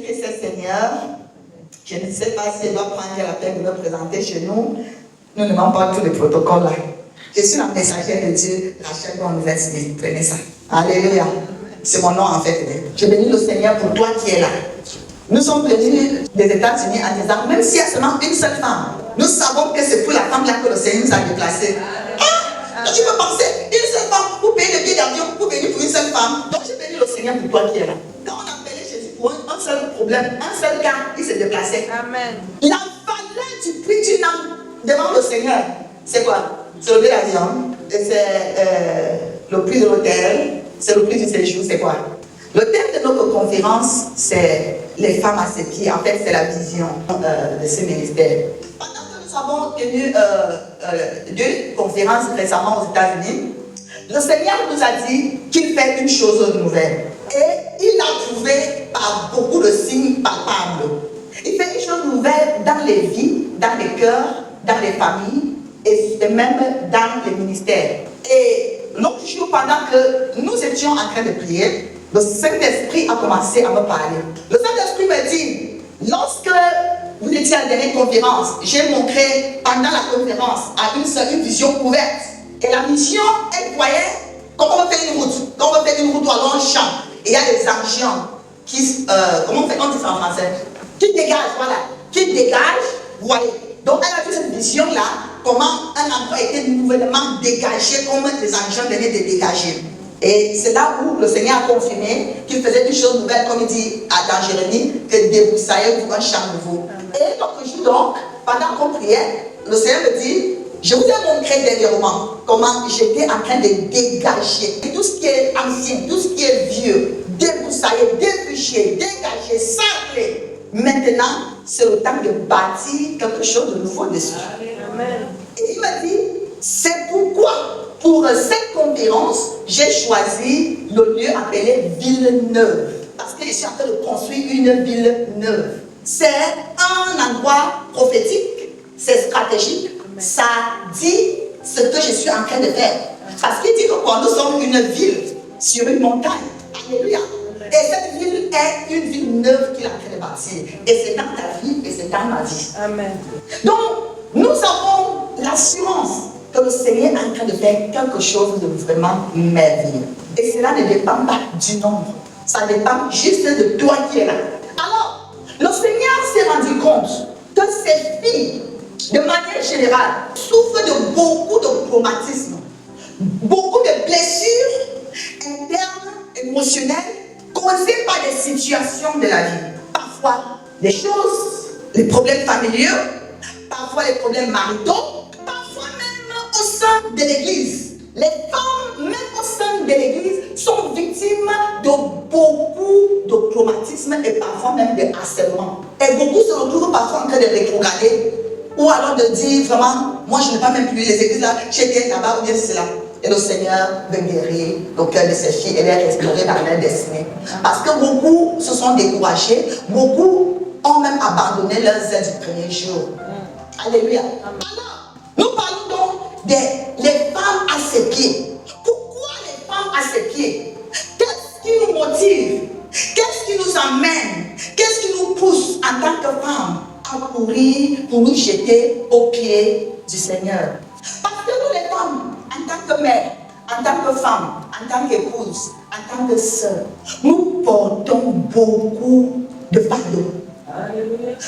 que c'est Seigneur. Je ne sais pas si elle doit prendre la peine de me présenter chez nous. Nous ne manquons pas tous les protocoles là. Je suis la messagère de Dieu, Rachel Bonne-Université. Prenez ça. Alléluia. C'est mon nom en fait. Je bénis le Seigneur pour toi qui es là. Nous sommes venus des États-Unis en disant, même s'il y a seulement une seule femme, nous savons que c'est pour la femme là que le Seigneur nous a déplacés. Donc tu peux penser, une seule femme, vous payez le billet d'avion pour venir pour une seule femme. Donc je bénis le Seigneur pour toi qui es là. Quand on appelait Jésus pour un seul problème, un seul cas, il s'est déplacé. Amen. La valeur du prix d'une âme devant le Seigneur, c'est quoi? C'est le billet d'avion, c'est le prix de l'hôtel, c'est le prix du séjour, c'est quoi? Le thème de notre conférence, c'est les femmes à ses pieds. En fait, c'est la vision de ce ministère. Pendant que nous avons tenu 2 conférences récemment aux États-Unis, le Seigneur nous a dit qu'il fait une chose nouvelle. Et il l'a prouvé par beaucoup de signes palpables. Il fait une chose nouvelle dans les vies, dans les cœurs, dans les familles et même dans les ministères. Et l'autre jour, pendant que nous étions en train de prier, le Saint-Esprit a commencé à me parler. Le Saint-Esprit me dit, lorsque vous étiez à la dernière conférence, j'ai montré pendant la conférence à une seule une vision ouverte. Et la mission, elle voyait comment on fait une route. Quand on fait une route ou alors un champ, et il y a des engins qui, comment on dit ça en français? Qui dégagent, voilà. Qui dégagent, voyez. Donc elle a vu cette vision-là, comment un endroit était nouvellement dégagé, comme les engins venaient de dégager. Et c'est là où le Seigneur a confirmé qu'il faisait une chose nouvelle, comme il dit dans Jérémie, que débroussaillez-vous un champ nouveau. Et l'autre jour donc, pendant qu'on priait, le Seigneur me dit, je vous ai montré dernièrement comment j'étais en train de dégager tout ce qui est ancien, tout ce qui est vieux, débroussailler, déplucher, dégager, sacrer. Maintenant, c'est le temps de bâtir quelque chose de nouveau dessus. Amen. Et il m'a dit, c'est pourquoi pour cette conférence, j'ai choisi le lieu appelé Ville Neuve. Parce que je suis en train de construire une ville neuve. C'est un endroit prophétique, c'est stratégique. Ça dit ce que je suis en train de faire. Parce qu'il dit que quand nous sommes une ville sur une montagne, alléluia. Et cette ville est une ville neuve qu'il est en train de bâtir. Et c'est dans ta vie et c'est dans ma vie. Amen. Donc, nous avons l'assurance que le Seigneur est en train de faire quelque chose de vraiment merveilleux. Et cela ne dépend pas du nombre. Ça dépend juste de toi qui es là. Alors, le Seigneur s'est rendu compte que ces filles, de manière générale, souffrent de beaucoup de traumatismes, beaucoup de blessures internes, émotionnelles, causées par des situations de la vie. Parfois, des choses, les problèmes familiaux, parfois les problèmes maritaux, parfois même au sein de l'Église. Les femmes, même au sein de l'Église, sont victimes de beaucoup de traumatismes et parfois même de harcèlement. Et beaucoup se retrouvent parfois en train de rétrograder ou alors de dire vraiment, moi je n'ai pas même plus les églises là, j'étais là-bas ou bien c'est là. Et le Seigneur veut guérir le cœur de ces filles et les restaurer dans leur destinée. Parce que beaucoup se sont découragés, beaucoup ont même abandonné leurs aides du premier jour. Alléluia. Alors, nous parlons donc des femmes à ses pieds. Pourquoi les femmes à ses pieds? Qu'est-ce qui nous motive? Qu'est-ce qui nous amène? Qu'est-ce qui nous pousse en tant que femmes à courir pour nous jeter aux pieds du Seigneur? Parce que nous les femmes, en tant que mère, en tant que femme, en tant qu'épouse, en tant que sœur, nous portons beaucoup de fardeaux.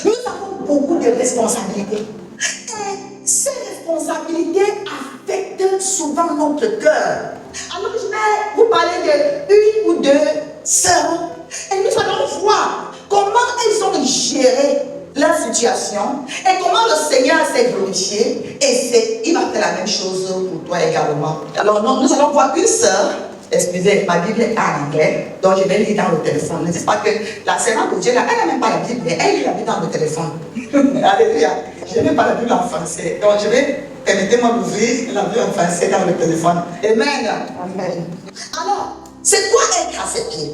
Nous avons beaucoup de responsabilités. Et ces responsabilités affectent souvent notre cœur. Alors je vais vous parler de 1 ou 2 sœurs et nous allons voir comment elles ont géré leur situation et comment le Seigneur s'est glorifié et il va faire la même chose pour toi également. Alors nous allons voir une sœur. Excusez, ma Bible est en anglais, donc je vais lire dans le téléphone. Ne dites pas que la servante de Dieu, là, elle n'a même pas la Bible, mais elle lit la Bible dans le téléphone. Alléluia. Je n'ai pas la Bible en français, donc je vais, permettez-moi d'ouvrir la Bible en français dans le téléphone. Amen. Amen. Alors, c'est quoi être à ses pieds?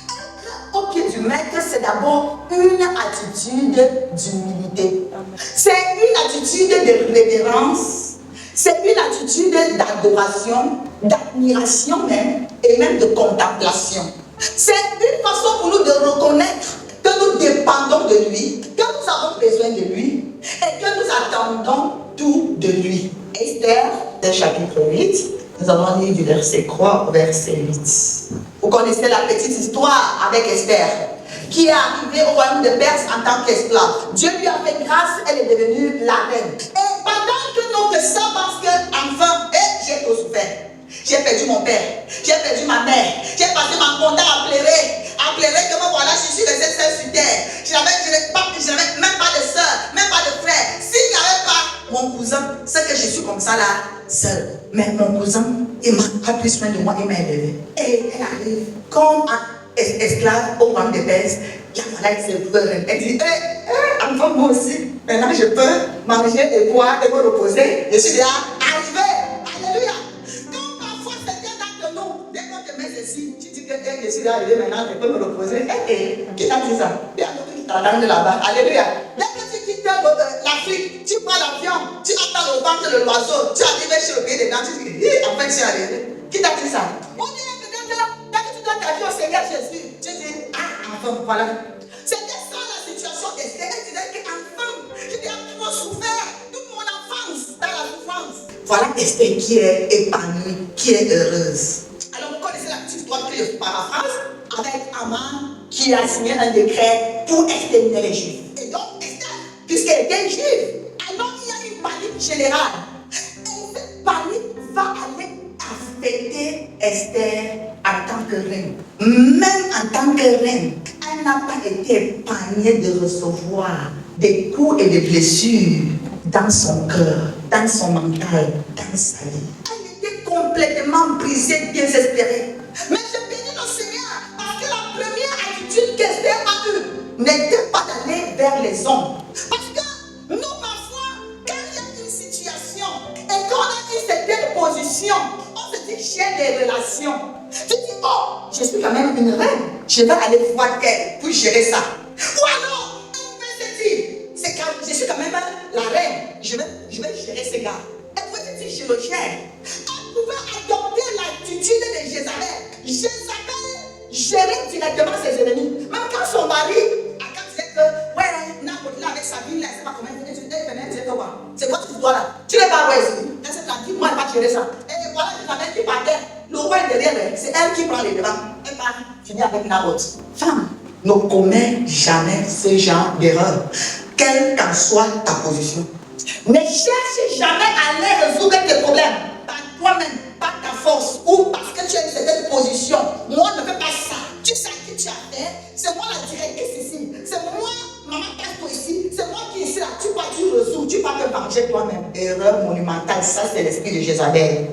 Être au pied du maître, c'est d'abord une attitude d'humilité. C'est une attitude de révérence. C'est une attitude d'adoration, d'admiration même, et même de contemplation. C'est une façon pour nous de reconnaître que nous chapitre 8. Nous allons lire du verset 3 au verset 8. Vous connaissez la petite histoire avec Esther, qui est arrivée au royaume de Perse en tant qu'esclave. Dieu lui a fait grâce, elle est devenue la reine. Et pendant que notre sang, parce que enfin, j'ai trop souffert. J'ai perdu mon père, j'ai perdu ma mère, j'ai passé ma content à pleurer que moi voilà, je suis restée seule sur terre. Je n'avais même pas de soeur, même pas de frère. S'il n'y avait pas mon cousin, c'est que je suis comme ça là, seule. Mais mon cousin, il m'a pris soin de moi, il m'a élevé. Et elle arrive comme esclave au royaume de Perse. La voilà, elle se pleure. Elle dit, enfin moi aussi, maintenant je peux manger et boire et me reposer. Je suis déjà arrivée. Alléluia. Comme parfois certains d'entre nous, dès qu'on te met ceci, tu dis que je suis arrivé maintenant, je peux me reposer. Qui t'a dit ça? Il y a d'autres qui t'attendent là-bas. Alléluia. Dès que tu quittes l'Afrique, tu prends l'avion, tu attends le ventre de l'oiseau, tu arrives chez le pays des dents, tu dis, en fait, je suis arrivé. Qui t'a dit ça? On dirait peut-être, dès que tu donnes ta vie au Seigneur Jésus, tu dis, enfin, voilà. C'était ça la situation d'Esther. Elle disait qu'enfin, j'ai trop souffert toute mon enfance dans la souffrance. Voilà Esther qui est épanouie, qui est heureuse. Alors vous connaissez la petite histoire que je paraphrase avec Haman qui a signé un décret pour exterminer les Juifs. Et donc Esther, puisqu'elle était juive, alors il y a une panique générale. Et cette panique va aller affecter Esther en tant que reine. Même en tant que reine, elle n'a pas été épargnée de recevoir des coups et des blessures dans son cœur, dans son mental, dans sa vie. Elle était complètement brisée, désespérée. Mais je bénis le Seigneur parce que la première attitude qu'Esther a eue n'était pas d'aller vers les hommes. Parce que nous, parfois, quand il y a une situation et qu'on a une certaine position, on se dit j'ai des relations. Tu dis, oh, je suis quand même une reine, je vais aller voir qu'elle pour gérer ça. Ou alors, elle peut se dire, je suis quand même la reine, je vais gérer ces gars. Elle peut se dire, je le gère. Elle pouvait adopter l'attitude de Jézabel. Jézabel gérait directement ses ennemis. Même quand son mari a disait que, ouais, n'importe là avec sa vie, là, c'est pas comment elle disait que quoi. C'est quoi cette histoire-là? Tu n'es pas ouais, elle s'est tranquille, moi, elle va gérer ça. Et voilà, Jézabel qui partait. Le roi est derrière elle, c'est elle qui prend les devants. Elle va finir avec Naboth. Femme, ne commets jamais ce genre d'erreur, quelle qu'en soit ta position. Ne cherche jamais à aller résoudre tes problèmes par toi-même, par ta force ou parce que tu as une certaine position. Moi, ne fais pas ça. Tu sais qui tu as fait. C'est moi la directrice ici. C'est moi, maman, passe-toi ici. C'est moi qui ici là. Tu vas, tu résous. Tu vas te venger toi-même. Erreur monumentale. Ça, c'est l'esprit de Jézabel.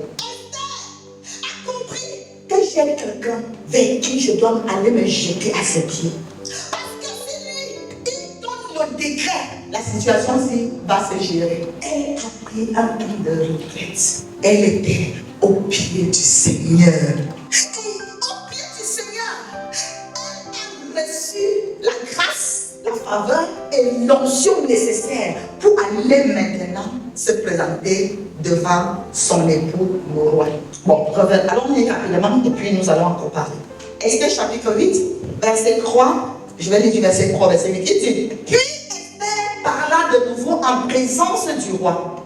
Que j'ai quelqu'un vers qui je dois aller me jeter à ses pieds. Parce que si lui, il donne le décret, la situation-ci va se gérer. Elle a pris un temps de retraite. Elle était au pied du Seigneur. Et au pied du Seigneur, elle a reçu la grâce, la faveur et l'onction nécessaire pour aller maintenant se présenter devant son époux, le roi. Bon, allons lire rapidement et puis nous allons encore parler. Esther chapitre 8, verset 3, je vais lire du verset 3, verset 8, il dit, puis Esther parla de nouveau en présence du roi.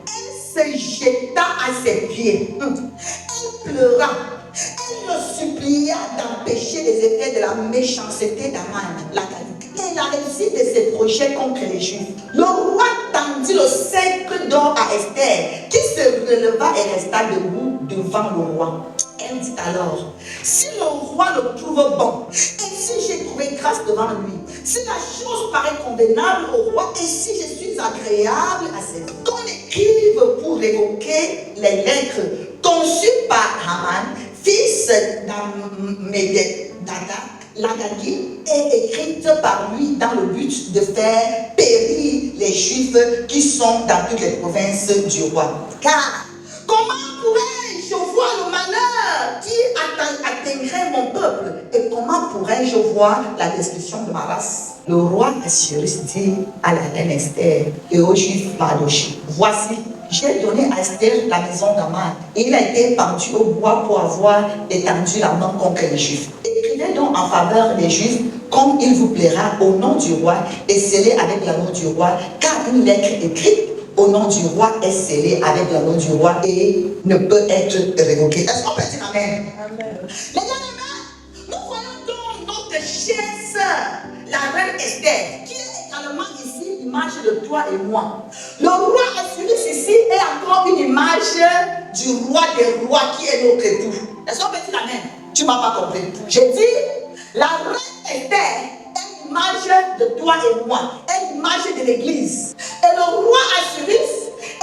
Elle se jeta à ses pieds. Elle pleura. Elle le supplia d'empêcher les effets de la méchanceté d'Aman, la qualité et la réussite de ses projets contre les Juifs. Le roi tendit le sceptre d'or à Esther, qui se releva et resta debout devant le roi. Elle dit alors, si le roi le trouve bon, et si j'ai trouvé grâce devant lui, si la chose paraît convenable au roi, et si je suis agréable à ses yeux, qu'on écrive pour révoquer les lettres conçues par Haman, fils d'Ammédatha, l'Agagi, et écrite par lui dans le but de faire périr les Juifs qui sont dans toutes les provinces du roi. Car comment pourrais-je voir le malheur qui atteindrait mon peuple? Et comment pourrais-je voir la destruction de ma race? Le roi Assuérus dit à la reine Esther et aux Juifs Mardochée, voici, j'ai donné à Esther la maison d'Aman et il a été pendu au bois pour avoir étendu la main contre les Juifs. Écrivez donc en faveur des Juifs comme il vous plaira au nom du roi et scellez avec l'anneau du roi, car une lettre écrite au nom du roi est scellé avec le nom du roi et ne peut être révoqué. Est-ce qu'on peut dire Amen? Amen. Les bien-aimés, nous voyons donc notre chère sœur, la reine Esther, qui est également ici l'image de toi et moi. Le roi Assuérus ici est encore une image du roi des rois qui est notre époux. Est-ce qu'on peut dire Amen? Tu ne m'as pas compris. J'ai dit, la reine Esther est l'image de toi et moi, est l'image de l'église. Et le roi Assuérus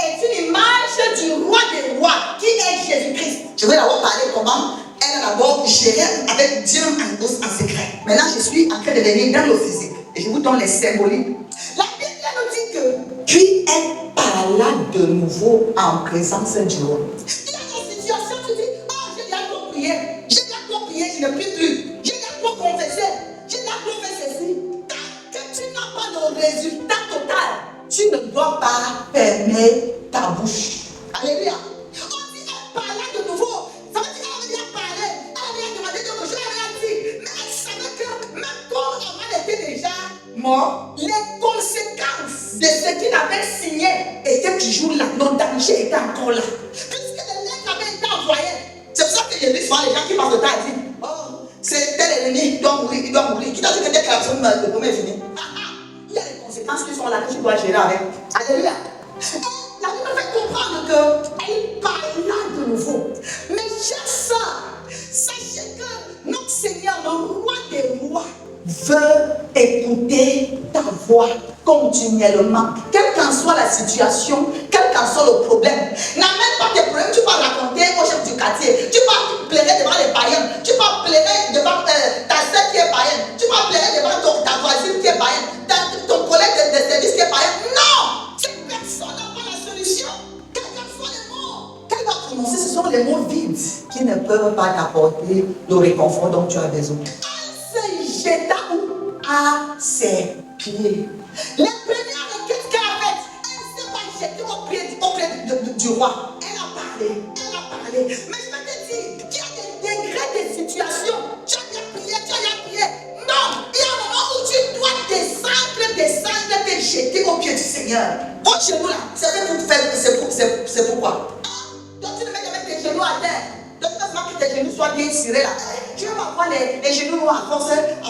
est une image du roi des rois qui est Jésus-Christ. Je vais d'abord parler comment elle a d'abord géré avec Dieu en secret. Maintenant, je suis en train de venir dans le physique et je vous donne les symboliques. La Bible nous dit que puis elle parla de nouveau en présence du roi. Il y a une situation, tu dis, oh, j'ai déjà trop prié, je ne prie plus, j'ai déjà trop confessé, j'ai déjà trop fait ceci. Tant que tu n'as pas de résultat total, tu ne dois pas fermer ta bouche. Alléluia. On dit, elle parla de nouveau. Ça veut dire qu'elle avait déjà parlé, elle avait demandé quelque chose, elle avait dit, mais elle savait que même quand elle était déjà mort, les conséquences de ce qu'il avait signé étaient toujours là. Nos dangers étaient encore là. Puisque les lettres avaient été envoyées. C'est pour ça que j'ai vu souvent les gens qui passent de temps et disent, oh, c'est tel ennemi, il doit mourir, il doit mourir. Qui t'a dit que dès que la personne meurt, le premier est fini? Il y a des conséquences qui sont là que tu dois gérer avec. Alléluia. La Bible fait comprendre qu'elle parla de nouveau. Mais chers sœurs, sachez que notre Seigneur, le roi des rois, veut écouter ta voix continuellement. Quelle qu'en soit la situation, quel qu'en soit le problème, n'amène pas tes problèmes, tu vas raconter au chef du quartier, tu vas plaider devant les païens, tu vas plaider devant ta soeur qui est païenne, tu vas plaider devant ta voisine qui est païenne, ton collègue de service qui est païen. Non! Cette personne n'a pas la solution. Quels qu'en soient les mots qu'elle va prononcer, ce sont les mots vides qui ne peuvent pas t'apporter le réconfort dont tu as besoin. Elle se jeta où? À ses pieds. Les premières requêtes qu'elle a faites, elle ne s'est pas jetée au pied du roi. Elle a parlé. Mais je vais te dire qu'il y a des degrés de situation. Tu as bien prié. Non, il y a un moment où tu dois descendre, te jeter au pied du Seigneur. Votre genou là, c'est pourquoi. Donc tu ne mets jamais tes genoux à terre. Donc il faut seulement que tes genoux soient bien tirés là. Tu vas avoir les genoux noirs à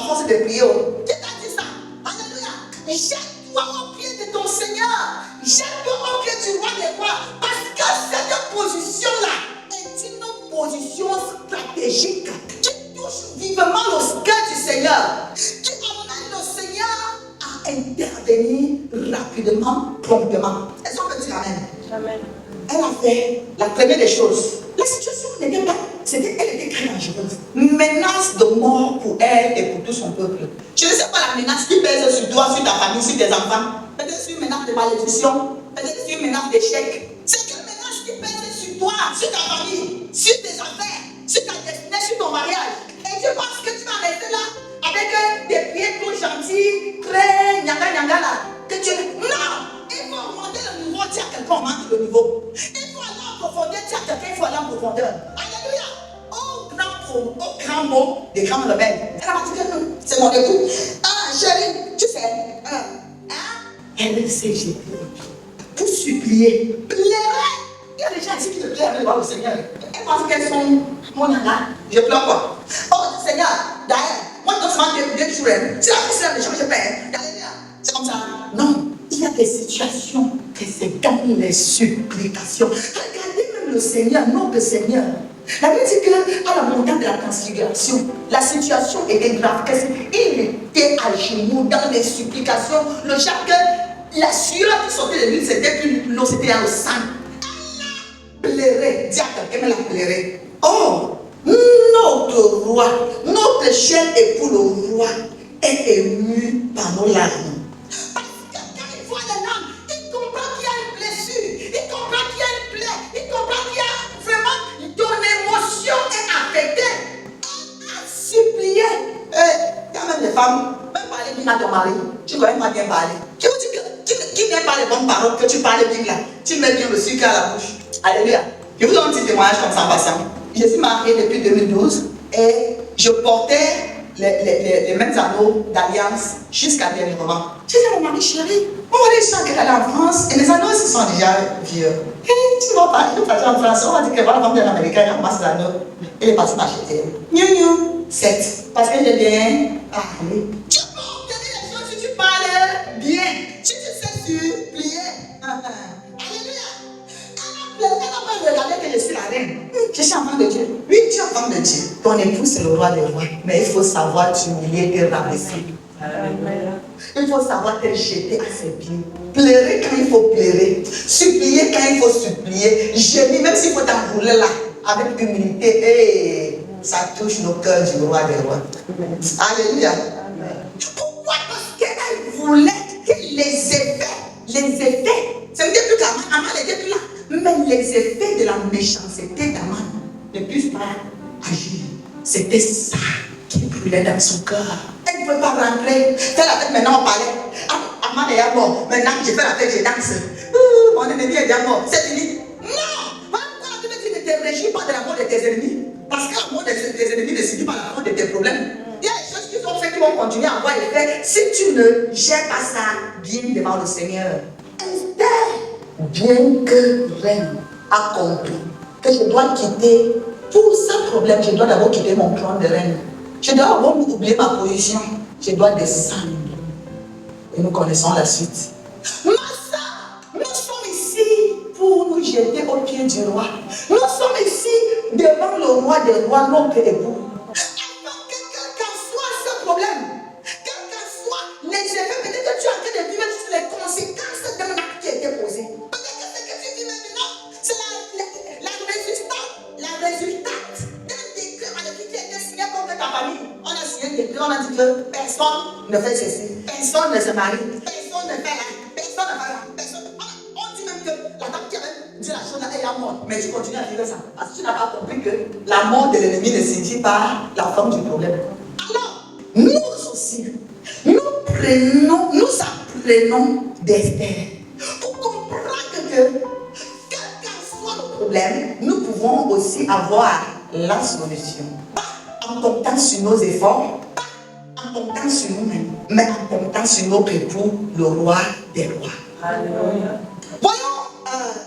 force de prier. Qui t'a dit ça? Alléluia. Jette-toi au pied de ton Seigneur. Jette-toi au pied du roi des rois. Parce que cette position-là est une position stratégique qui touche vivement le cœur du Seigneur. Qui amène le Seigneur à intervenir rapidement, promptement. Est-ce qu'on peut dire Amen? Amen. Elle a fait la première des choses. La situation n'était pas, elle était très dangereuse. Menace de mort pour elle et pour tout son peuple. Je ne sais pas la menace qui pèse sur toi, sur ta famille, sur tes enfants. Peut-être c'est une menace de malédiction, peut-être c'est une menace d'échec. C'est quelle menace qui pèse sur toi, sur ta famille, sur tes affaires, sur ta destinée, sur ton mariage. Et tu penses que tu vas rester là avec des pieds tout gentils, très nyanga là. Non! Il faut augmenter le niveau, tiens, quelqu'un augmente le niveau. Il faut aller en profondeur, tiens, quelqu'un, il faut aller en profondeur. Alléluia. Au grand mot, des grands rebelles. Elle a dit que non, c'est mon époux. Ah, chérie, tu sais. Elle s'est jetée pour supplier, pleurer. Il y a des gens ici qui ne pleurent pas au Seigneur. Elles pensent qu'elles sont mon yanga. Je pleure quoi? Oh, Seigneur, d'ailleurs, moi, je dois seulement 2 jours. Si la personne des gens, je paie. Alléluia. C'est comme ça. Non. Il y a des situations que c'est dans les supplications. Regardez même le Seigneur, notre Seigneur. La Bible dit qu'à la montagne de la transfiguration, la situation était grave. Il était à genoux dans les supplications. Le genre que la sueur qui sortait de lui, c'était plus l'eau, c'était dans le sang. Elle a pleuré. Dis à quelqu'un, elle a pleuré. Oh, notre roi, notre cher époux, le roi, est ému par nos larmes. Même parler bien à ton mari, tu ne dois même pas bien parler. Qui vous dit que qui n'aime pas les bonnes paroles, que tu parles bien là, tu mets bien le sucre à la bouche. Alléluia. Je vous donne un petit témoignage comme ça en passant. Je suis mariée depuis 2012 et je portais les mêmes anneaux d'alliance jusqu'à dernièrement. J'ai dit à mon mari, chérie, on va aller chaque année en France et les anneaux ils sont déjà vieux. Et tu ne vas pas, il faut partir en France, on va dire que voilà, comme un Américain, il ramasse l'anneau. Il est parti m'acheter. Gnou, 7. Parce que j'ai bien parlé. Tu peux obtenir les choses si tu parles bien. Si tu sais supplier. Alléluia. Elle n'a pas regardé que je suis la reine. Je suis enfant de Dieu. Oui, tu es enfant de Dieu. Ton époux, c'est le roi des rois. Mais il faut savoir t'humilier et rabaisser. Il faut savoir te jeter à ses pieds. Pleurer quand il faut pleurer. Supplier quand il faut supplier. Gémir, même s'il faut t'enrouler là, avec humilité. Et ça touche nos cœurs du roi des rois. Alléluia. Pourquoi? Parce qu'elle voulait que les effets, ce n'était plus qu'Aman, Aman n'était plus là. Mais les effets de la méchanceté d'Aman ne puissent pas agir. C'était ça qui brûlait dans son cœur. Elle ne pouvait pas rentrer. Faire la fête maintenant au palais. Aman est mort. Maintenant je fais la fête, je danse. Mon ennemi est déjà mort. C'est fini. Non! Pourquoi la Bible dit ne te réjouis pas de la mort de tes ennemis? Parce que la mort de tes ennemis ne suffit pas à la mort de tes problèmes. Il y a des choses qui sont faites qui vont continuer à avoir effet si tu ne gères pas ça bien devant le Seigneur. Bien que reine a compris que je dois quitter tout ce problème, je dois d'abord quitter mon trône de reine. Je dois d'abord oublier ma position. Je dois descendre. Et nous connaissons la suite. Massa, nous sommes ici pour nous jeter au pied du roi. Nous sommes ici devant le roi des rois, notre époux. Avant que quel qu'en soit ce problème, quel qu'en soit les effets, peut-être que tu es en train de vivre sur les conséquences d'un acte qui a été posé. Peut-être que ce que tu vis maintenant, c'est la résultante d'un décret maléfique qui a été signé contre ta famille. On a signé un décret, on a dit que personne ne fait ceci, personne ne se marie, personne ne fait là, personne ne fait là, personne. On dit même que la dame qui avait dit la chose là, elle est morte, mais tu continues à vivre ça. Parce que tu n'as pas compris que la mort de l'ennemi ne signifie pas la forme du problème. Alors, nous aussi, nous apprenons d'Esther pour comprendre que quel qu'en soit le problème, nous pouvons aussi avoir la solution. Pas en comptant sur nos efforts, pas en comptant sur nous-mêmes, mais en comptant sur notre époux, le roi des rois. Alléluia. Voyons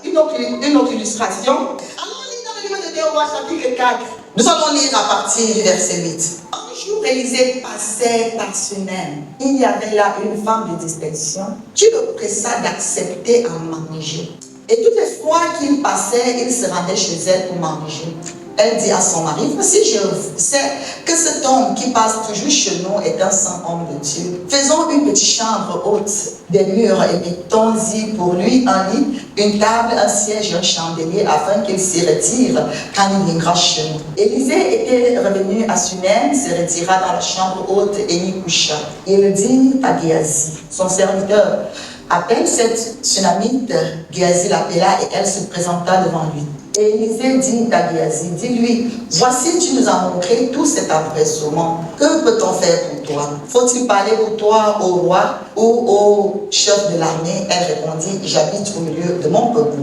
une autre illustration. Allons lire dans le livre de 2 Rois, chapitre 4. Nous allons lire à partir du verset 8. Un jour, Élisée passait par Sunem. Il y avait là une femme de distinction qui le pressa d'accepter à manger. Et toutes les fois qu'il passait, il se rendait chez elle pour manger. Elle dit à son mari, voici, je sais que cet homme qui passe toujours chez nous est un saint homme de Dieu. Faisons une petite chambre haute des murs et mettons-y pour lui un lit, une table, un siège, un chandelier, afin qu'il s'y retire quand il viendra chez nous. Élisée était revenu à Sunem, se retira dans la chambre haute et y coucha. Il dit à Géasi, son serviteur, appelle cette Sunamite. Géasi l'appela et elle se présenta devant lui. Et Élisée dit à Géasi, dis-lui, voici tu nous as montré tout cet empressement. Que peut-on faire pour toi? Faut-il parler pour toi au roi ou au chef de l'armée? Elle répondit, j'habite au milieu de mon peuple.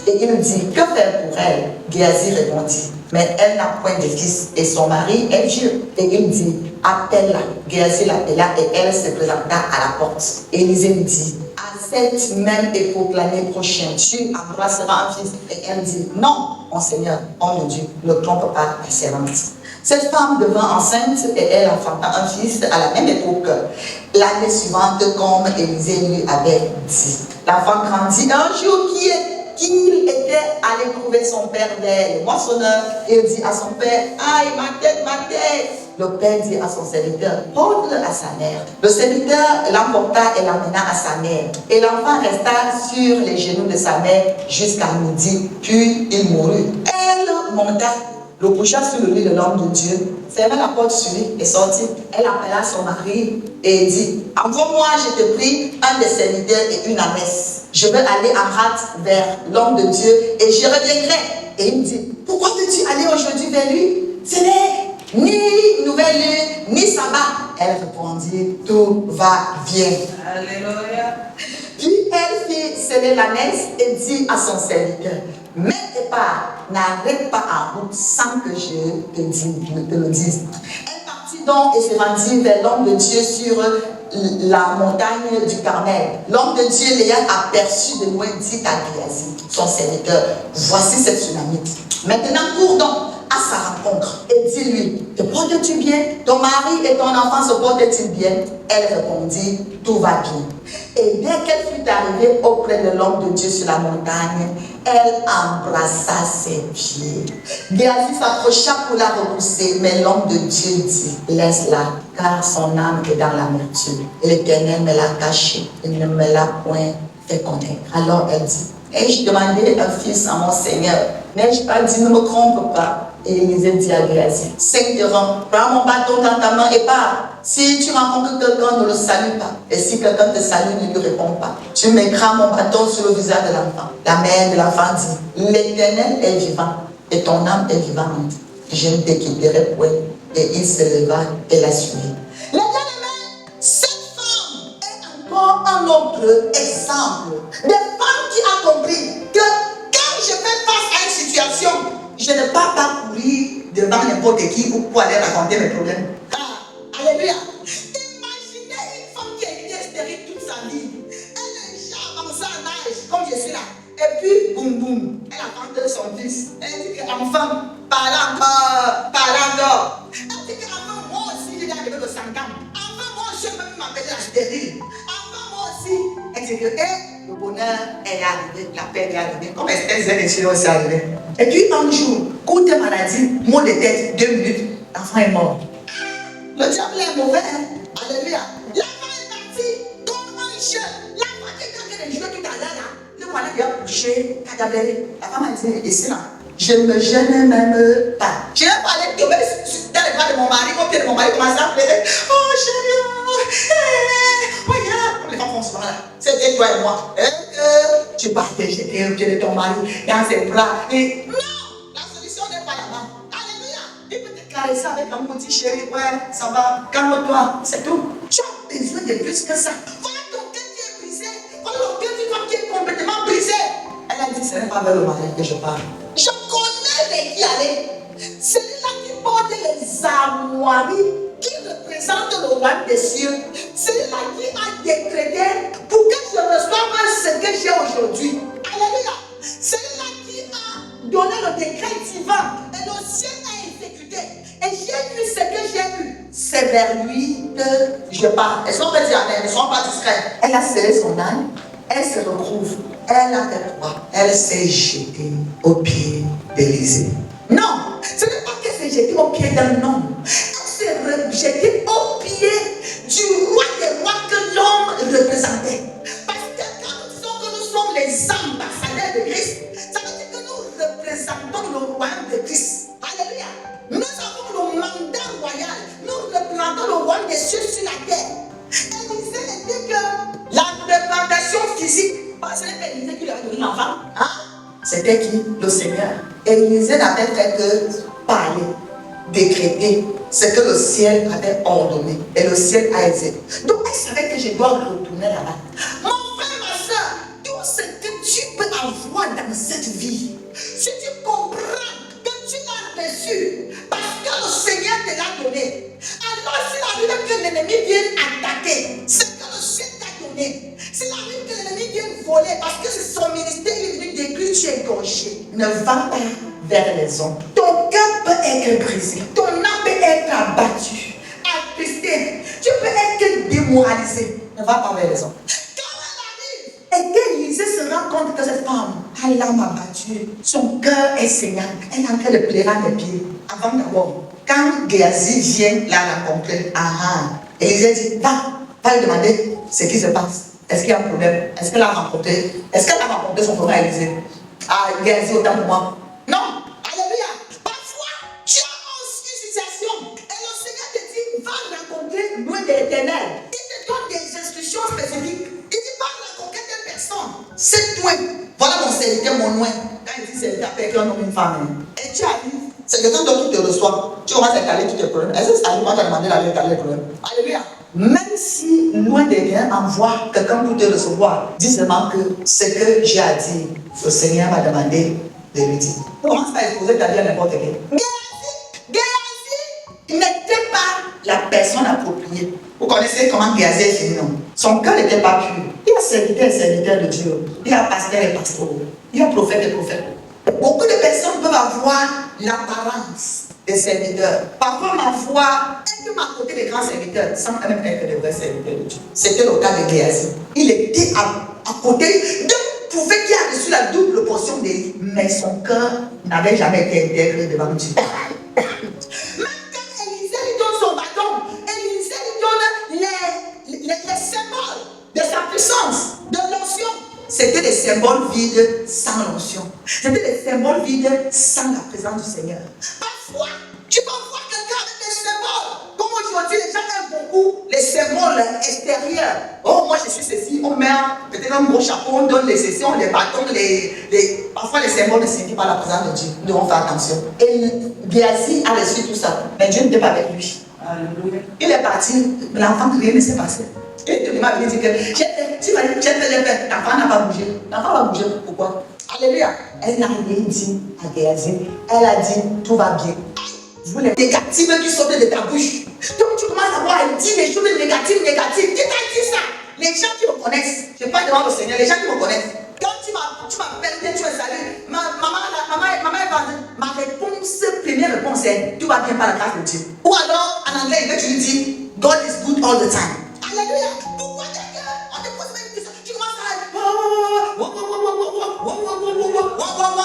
Et il dit, que faire pour elle? Géasi répondit, mais elle n'a point de fils et son mari est vieux. Et il dit, appelle-la. Géasi l'appela et elle se présenta à la porte. Et Élisée lui dit, à cette même époque, l'année prochaine, tu embrasseras un fils. Et elle dit, non, mon Seigneur, homme de Dieu, ne trompe pas ta servante. Cette femme devint enceinte et elle enfanta un fils à la même époque, l'année suivante, comme Élisée lui avait dit. L'enfant grandit. Un jour qu'il était allé trouver son père vers le moissonneur, il dit à son père, aïe, ma tête, ma tête. Le père dit à son serviteur, porte-le à sa mère. Le serviteur l'emporta et l'emmena à sa mère. Et l'enfant resta sur les genoux de sa mère jusqu'à midi, puis il mourut. Elle monta, le coucha sur le lit de l'homme de Dieu, ferma la porte sur lui et sortit. Elle appela son mari et dit, envoie-moi, je te prie, un des serviteurs et une ânesse. Je veux aller en hâte vers l'homme de Dieu et je reviendrai. Et il me dit, pourquoi veux-tu aller aujourd'hui vers lui? Ce n'est ni nouvelle lune, ni sabbat. Elle répondit, tout va bien. Alléluia. Puis elle fit sceller l'ânesse et dit à son serviteur, mets pas, n'arrête pas en route sans que je te le dise. Elle partit donc et se rendit vers l'homme de Dieu sur la montagne du Carmel. L'homme de Dieu l'ayant aperçu de loin dit à Géasi, son serviteur, voici cette Sunamite. Maintenant cours donc à sa rencontre et dis-lui, te portes-tu bien? Ton mari et ton enfant se portent-ils bien? Elle répondit, tout va bien. Et dès qu'elle fut arrivée auprès de l'homme de Dieu sur la montagne, elle embrassa ses pieds. Géasi s'approcha pour la repousser, mais l'homme de Dieu dit, laisse-la, car son âme est dans l'amertume. Et l'Éternel me l'a cachée, il ne me l'a point fait connaître. Alors elle dit, ai-je demandé un fils à mon Seigneur? N'ai-je pas dit, ne me trompe pas? Et Élisée dit à Géasi, 5 rangs, prends mon bâton dans ta main et pars. Si tu rencontres quelqu'un, ne le salue pas. Et si quelqu'un te salue, ne lui réponds pas. Tu mettras mon bâton sur le visage de l'enfant. La mère de l'enfant dit, l'Éternel est vivant et ton âme est vivante. Je ne te quitterai point. Et il se leva et la suivit. Les bien-aimés, cette femme est encore un autre exemple de femme qui a compris que quand je fais face à une situation, je ne pars pas courir devant n'importe qui pour aller raconter mes problèmes. Alléluia. Imaginez une femme qui a été stérile toute sa vie. Elle est déjà avancée en âge, comme je suis là. Et puis, boum, boum, elle a rencontré son fils. Elle dit que enfant, parle encore. Elle dit que enfant, moi aussi, j'ai arrivé de 5 ans. Enfant, moi aussi, je peux m'appeler la stérile. Enfant, moi aussi. Elle dit que, le bonheur est arrivé, la paix est arrivée. Comme elle est aussi arrivée. Et puis, un jour, coup de maladie, mot de tête, 2 minutes, l'enfant est mort. Le diable est mauvais, hein? Alléluia. L'enfant est parti comme un chien. L'enfant qui est en train de jouer tout à l'heure là, le voilà qui a couché, cadavéré. La femme a dit, ici là, je ne me gêne même pas. Je n'ai pas allé tomber dans les bras de mon mari, au pied de mon mari, commencer à pleurer. Oh chérie, regarde. Comme les femmes font souvent là. C'était toi et moi. Et que tu partais, j'étais au pied de ton mari, dans ses bras. Et non, la solution n'est pas là-bas. Alléluia. Il peut te caresser avec un petit chéri. Ouais, ça va, calme-toi, c'est tout. Tu as besoin de plus que ça. Voilà ton cœur qui est brisé. Voilà le cœur d'une femme qui est complètement brisé. Elle a dit, ce n'est pas vers le mari que je parle. Je connais les qui aller. Celui-là qui porte les armoiries, qui représente le roi des cieux. Celui-là qui a décrété pour que je reçoive ce que j'ai aujourd'hui. Alléluia. Celui-là qui a donné le décret divin. Et le ciel a exécuté. Et j'ai eu ce que j'ai eu. C'est vers lui que je parle. Elles sont pas dit amen, elles ne sont pas discrètes. Elle a scellé son âme. Elle se retrouve. Elle a fait quoi? Elle s'est jetée aux pieds d'Élisée. Non, ce n'est pas qu'elle s'est jetée aux pieds d'un homme. Elle s'est jetée aux pieds du roi des rois que l'homme représentait. Parce que quand nous disons que nous sommes les ambassadeurs de Christ, ça veut dire que nous représentons le royaume de Christ. Alléluia. Nous avons le mandat royal. Nous représentons le royaume des cieux sur la terre. Élisée était que la représentation physique, ce n'est pas Élisée qui lui a donné l'enfant. Hein? C'était qui? Le Seigneur. Élisée n'avait fait que parler, décréter ce que le ciel avait ordonné. Et le ciel a exécuté. Donc elle savait que je dois retourner là-bas. Mon frère, ma soeur, tout ce que tu peux avoir dans cette vie, si tu comprends que tu l'as reçu, parce que le Seigneur te l'a donné, alors s'il arrive que l'ennemi vienne attaquer, c'est que le ciel t'a donné. S'il arrive que l'ennemi vienne voler, parce que c'est son ministère, il est décrit, tu es gaucher. Ne va pas vers les hommes. Ton cœur peut être brisé. Ton âme peut être abattue, attristé. Tu peux être démoralisé. Ne va pas vers les hommes. Quand elle arrive, et qu'Élisée se rend compte que cette femme a l'âme abattue, son cœur est saignant, elle est en train de pleurer à mes pieds. Avant d'abord, quand Géasi vient la rencontrer, Élisée dit, va lui demander ce qui se passe. Est-ce qu'il y a un problème? Est-ce qu'elle a rencontré? Est-ce qu'elle a rencontré son frère Élisée? Géasi, autant pour moi. Non. Alléluia. Parfois, tu as aussi une situation et le Seigneur te dit, va rencontrer loin de l'Éternel. Il te donne des instructions spécifiques. Il dit, va rencontrer telle personne. C'est toi. Voilà mon serviteur, mon loin. Quand il dit serviteur, avec un homme, une femme. Et tu arrives. C'est quelqu'un d'autre qui te reçoit. Tu auras étalé tous tes problèmes. Est-ce que ça arrive? Moi, tu as demandé d'aller étaler les problèmes. Alléluia. Même si loin de rien envoie quelqu'un pour te recevoir, dis seulement que ce que j'ai à dire, le Seigneur m'a demandé de lui dire. Commence pas à exposer ta vie à n'importe qui. Géasi n'était pas la personne appropriée. Vous connaissez comment Géasi est fini, non? Son cœur n'était pas pur. Il y a serviteur et serviteur de Dieu. Il y a pasteur et pasteur. Il y a prophète et prophète. Beaucoup de personnes peuvent avoir l'apparence des serviteurs. Parfois, ma foi est même à côté des grands serviteurs, sans même être des vrais serviteurs de Dieu. C'était le cas de Géasi. Il était à côté d'un prophète qui a reçu la double portion d'Élie, mais son cœur n'avait jamais été intègre devant Dieu. Même quand Élisée lui donne son bâton, Élisée lui donne les symboles de sa puissance, de l'onction. C'était des symboles vides sans l'onction. C'était des symboles vides sans la présence du Seigneur. Parfois, tu peux voir quelqu'un avec des symboles. Comme aujourd'hui, les gens aiment beaucoup les symboles extérieurs. Oh, moi je suis ceci, on met peut-être un gros chapeau, on donne les sessions, les bâtons, parfois les symboles ne signifient pas la présence de Dieu. Nous devons faire attention. Et Géasi a reçu tout ça, mais Dieu n'était pas avec lui. Alléluia. Il est parti, l'enfant, rien ne s'est passé. Et tu m'as dit que j'ai fait les pères, l'enfant n'a pas bougé. L'enfant va bouger, pourquoi? Alléluia. Elle n'a rien dit à Géasi. Elle a dit, tout va bien. Vous les négatives qui sortent de ta bouche. Donc tu commences à voir, elle dit les choses négatives. Qui t'a dit ça? Les gens qui me connaissent. Je parle devant le Seigneur, les gens qui me connaissent. Quand tu m'appelles, tu me salues. Maman est vendue. Ma réponse, première réponse est, tout va bien par la grâce de Dieu. Ou alors, en anglais, il veut que tu lui dis, God is good all the time. Alléluia. Pourquoi on te pose même question? Tu commences à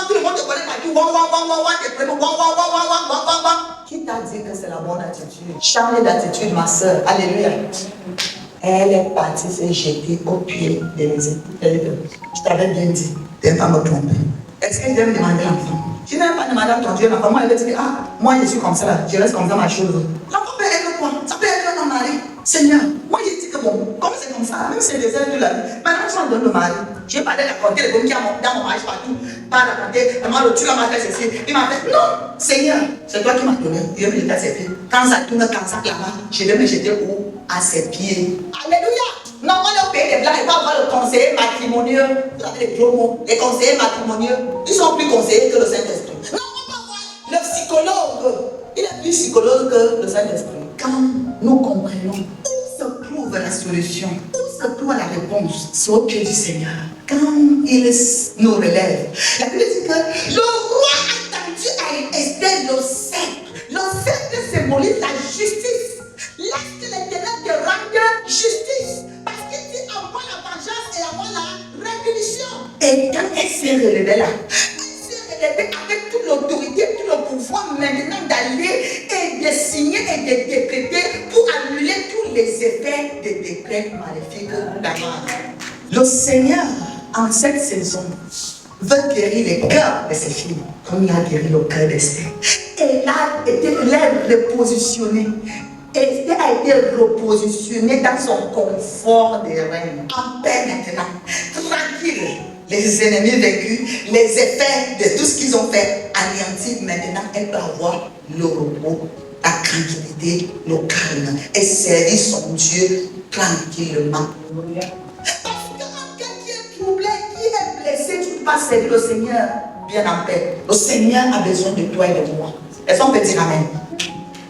tout le monde te connaît partout. Qui t'a dit que c'est la bonne attitude? Change d'attitude, ma soeur. Alléluia. Elle est partie se jeter au pied d'Élisée. Je t'avais bien dit, tu n'aimes pas me tromper. Est-ce qu'elle vient me demander l'enfant? Je n'aime pas demander à ton Dieu l'enfant. Moi, elle veut dire, ah, moi je suis comme ça, je reste comme ça, ma chose. L'enfant peut être quoi? Ça peut être un mari. Seigneur, moi j'ai dit que bon, comme c'est comme ça, même si c'est des ailes de la vie, maintenant tu m'en donnes le mari. Je n'ai pas de raconter les bonnes qui ont dans mon mariage partout. Pas raconter, tu l'as fait ceci. Il m'a fait, non, Seigneur, c'est toi qui m'as donné. Je vais me jeter à ses pieds. Quand ça tourne, quand ça clame, je vais me jeter où? À ses pieds. Alléluia. Non, on est au pays des blancs, il va avoir le conseiller matrimonieux. Vous avez les gros mots. Les conseillers matrimonieux, ils sont plus conseillers que le Saint-Esprit. Non, on va voir le psychologue. Il est plus psychologue que le Saint-Esprit. Quand nous comprenons où se trouve la solution, où se trouve la réponse, c'est au pied du Seigneur. Quand il nous relève, la Bible dit que le roi a tendu à Esther le sceptre. Le sceptre symbolise la justice. Laisse que l'Éternel te rende justice. Parce qu'il dit à moi la vengeance et à moi la révolution. Et quand elle s'est relevée là, elle s'est relevée avec toute l'autorité, tout le pouvoir maintenant d'aller et de signer et de décréter pour annuler tous les effets des décrets maléfiques d'Aman. Le Seigneur, en cette saison, veut guérir les cœurs de ses filles, comme il a guéri le cœur d'Esther. Et là, il a repositionné. Esther a été repositionnée dans son confort de reine, en paix maintenant, tranquille. Les ennemis vaincus, les effets de tout ce qu'ils ont fait anéantis. Maintenant, elle peut avoir le repos, la tranquillité, le calme et servir son Dieu tranquillement. Parce que quelqu'un qui est troublé, qui est blessé, tu ne peux pas servir le Seigneur bien en paix. Le Seigneur a besoin de toi et de moi. Est-ce qu'on peut dire Amen?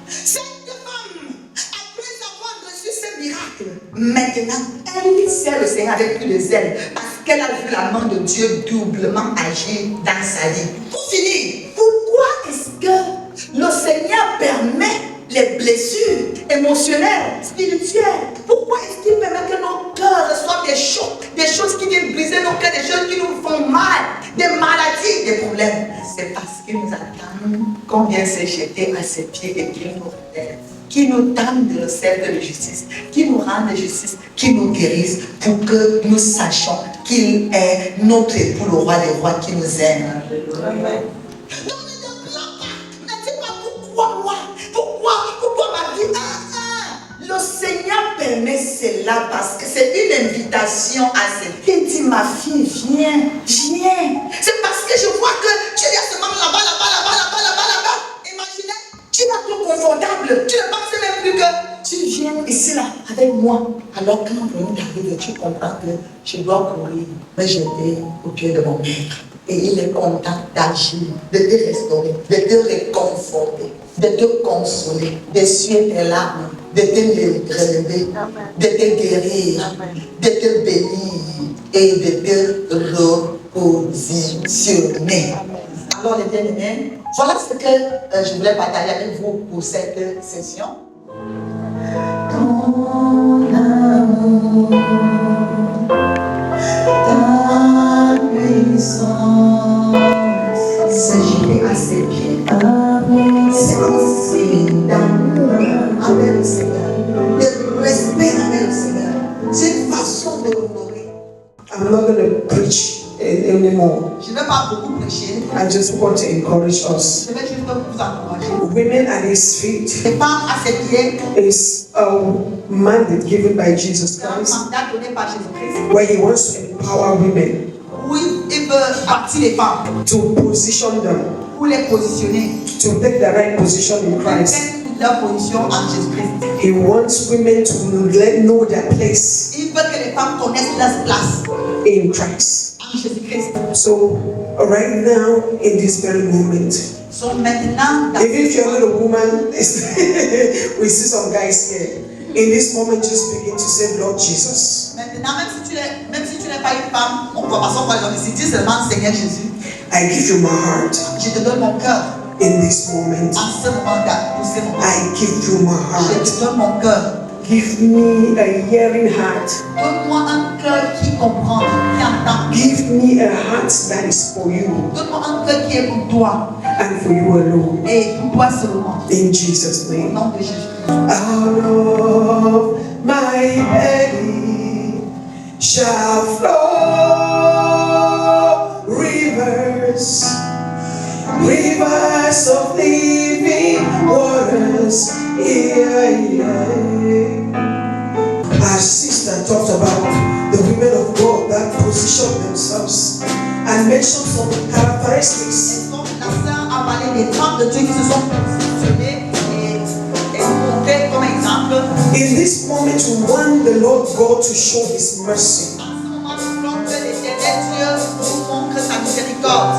Cette femme, après avoir reçu ce miracle, maintenant, elle sert le Seigneur avec plus de zèle. Parce qu'elle a vu la main de Dieu doublement agir dans sa vie. Pour finir, pourquoi est-ce que le Seigneur permet les blessures émotionnelles, spirituelles? Pourquoi est-ce qu'il permet que nos cœurs reçoivent des chocs, des choses qui viennent briser nos cœurs, des choses qui nous font mal, des maladies, des problèmes? C'est parce qu'il nous attend qu'on vienne se jeter à ses pieds et qu'il nous relève, qui nous tende le cercle de justice, qui nous rende justice, qui nous guérisse, pour que nous sachions qu'il est notre époux, le roi des rois, qui nous aime. Amen. Donc ne te plains pas, ne dis pas pourquoi moi, pourquoi ma vie. Le Seigneur permet cela parce que c'est une invitation à cette. Il dit, ma fille, viens. C'est parce que je vois que tu es seulement là-bas. Imaginez, tu vas tout confortable. Tu ne penses même plus que tu viens ici là avec moi. Alors quand on t'arrive, tu comprends que je dois courir, me jeter au pied de mon maître. Et il est content d'agir, de te restaurer, de te réconforter, de te consoler, d'essuyer tes larmes de te relever, de te guérir, de te bénir et de te repositionner. Alors les bien-aimés, voilà ce que je voulais partager avec vous pour cette session. Ton amour, ta puissance, se jeter à ses pieds. C'est un signe d'amour avec le Seigneur, de respect avec le Seigneur. C'est une façon de l'honorer. I'm not going to preach anymore. Je ne vais pas beaucoup prêcher. I just want to encourage us. Je vais juste vous encourager. Women at his feet Les femmes à ses pieds, is a mandate given by Jesus c'est un Christ mandat donné par Jésus-Christ where he wants to empower women où il veut bâtir les femmes, to position them, pour les positionner, to take the right position in Christ. mettre leur position en Jésus-Christ. He wants women to know their place Il veut que les femmes connaissent leur place in Christ. en Jésus-Christ. So right now, in this very moment, So maintenant, even if you're not a woman, we see some guys here. In this moment, just begin to say, Lord Jesus, maintenant, même si tu n'es pas une femme, on va passer par les hommes. Dis seulement Seigneur Jésus, I give you my heart. je te donne mon cœur In this moment, en ce moment-là, pour ces moments. I give you my Je heart. te donne mon cœur. Give me a hearing heart. Donne-moi un cœur qui comprend, qui entend. Give me a heart that is for you Donne-moi un cœur qui est pour toi and for you alone. et pour toi seulement. In Jesus' Au name. nom de Jésus. Out of my belly shall flow rivers, rivers of living waters. Our sister talked about the women of God that position themselves and mentioned some characteristics. La sœur a parlé des femmes de Dieu qui se sont positionnées et montrées comme exemple. In this moment, we want the Lord God to show His mercy. En ce moment, nous voulons que l'Éternel Dieu nous montre sa miséricorde.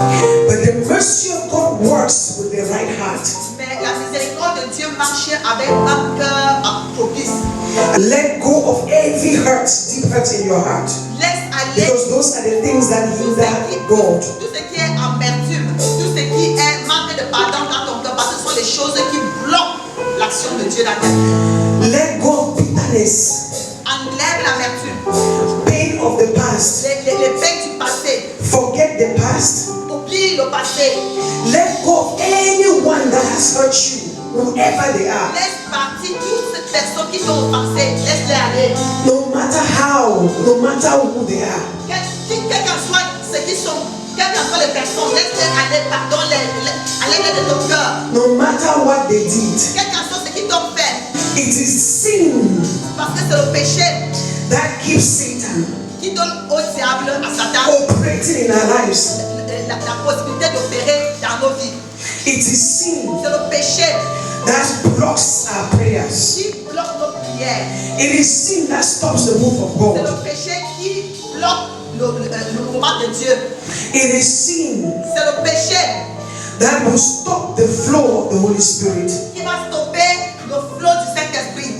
But the mercy of God works with the right heart. Mais la miséricorde de Dieu marche avec un cœur propice. Let go of every hurt, deep hurt in your heart. Laisse aller Because those are the things that hinder God. tout ce qui est amertume, tout ce qui est manque de pardon dans ton cœur, parce que ce sont les choses qui bloquent l'action de Dieu dans ta vie. Let go of bitterness, Enlève l'amertume, pain of the past. les peines du passé, Forget the past. oublie le passé, Let go of anyone that has hurt you, whoever they are. laisse partir toutes ces personnes qui t'ont offensé, laisse-les aller. No matter how, no matter who they are. Quel qu'en soit ce qui sont, quelles qu'en soient les personnes, laisse-les aller, pardonne-les, allez-les de ton cœur. No matter what they did. Quel qu'en soit ce qu'ils t'ont fait, It is sin parce que c'est le péché that keeps Satan qui donne au diable, à Satan, operating in our lives. la possibilité d'opérer dans nos vies. It is sin C'est le péché that blocks our prayers. qui bloque nos prières. It is sin that stops the move of C'est God. le péché qui bloque le mouvement de Dieu. It is sin C'est le péché that will stop the flow of the Holy Spirit. qui va stopper le flot du Saint-Esprit.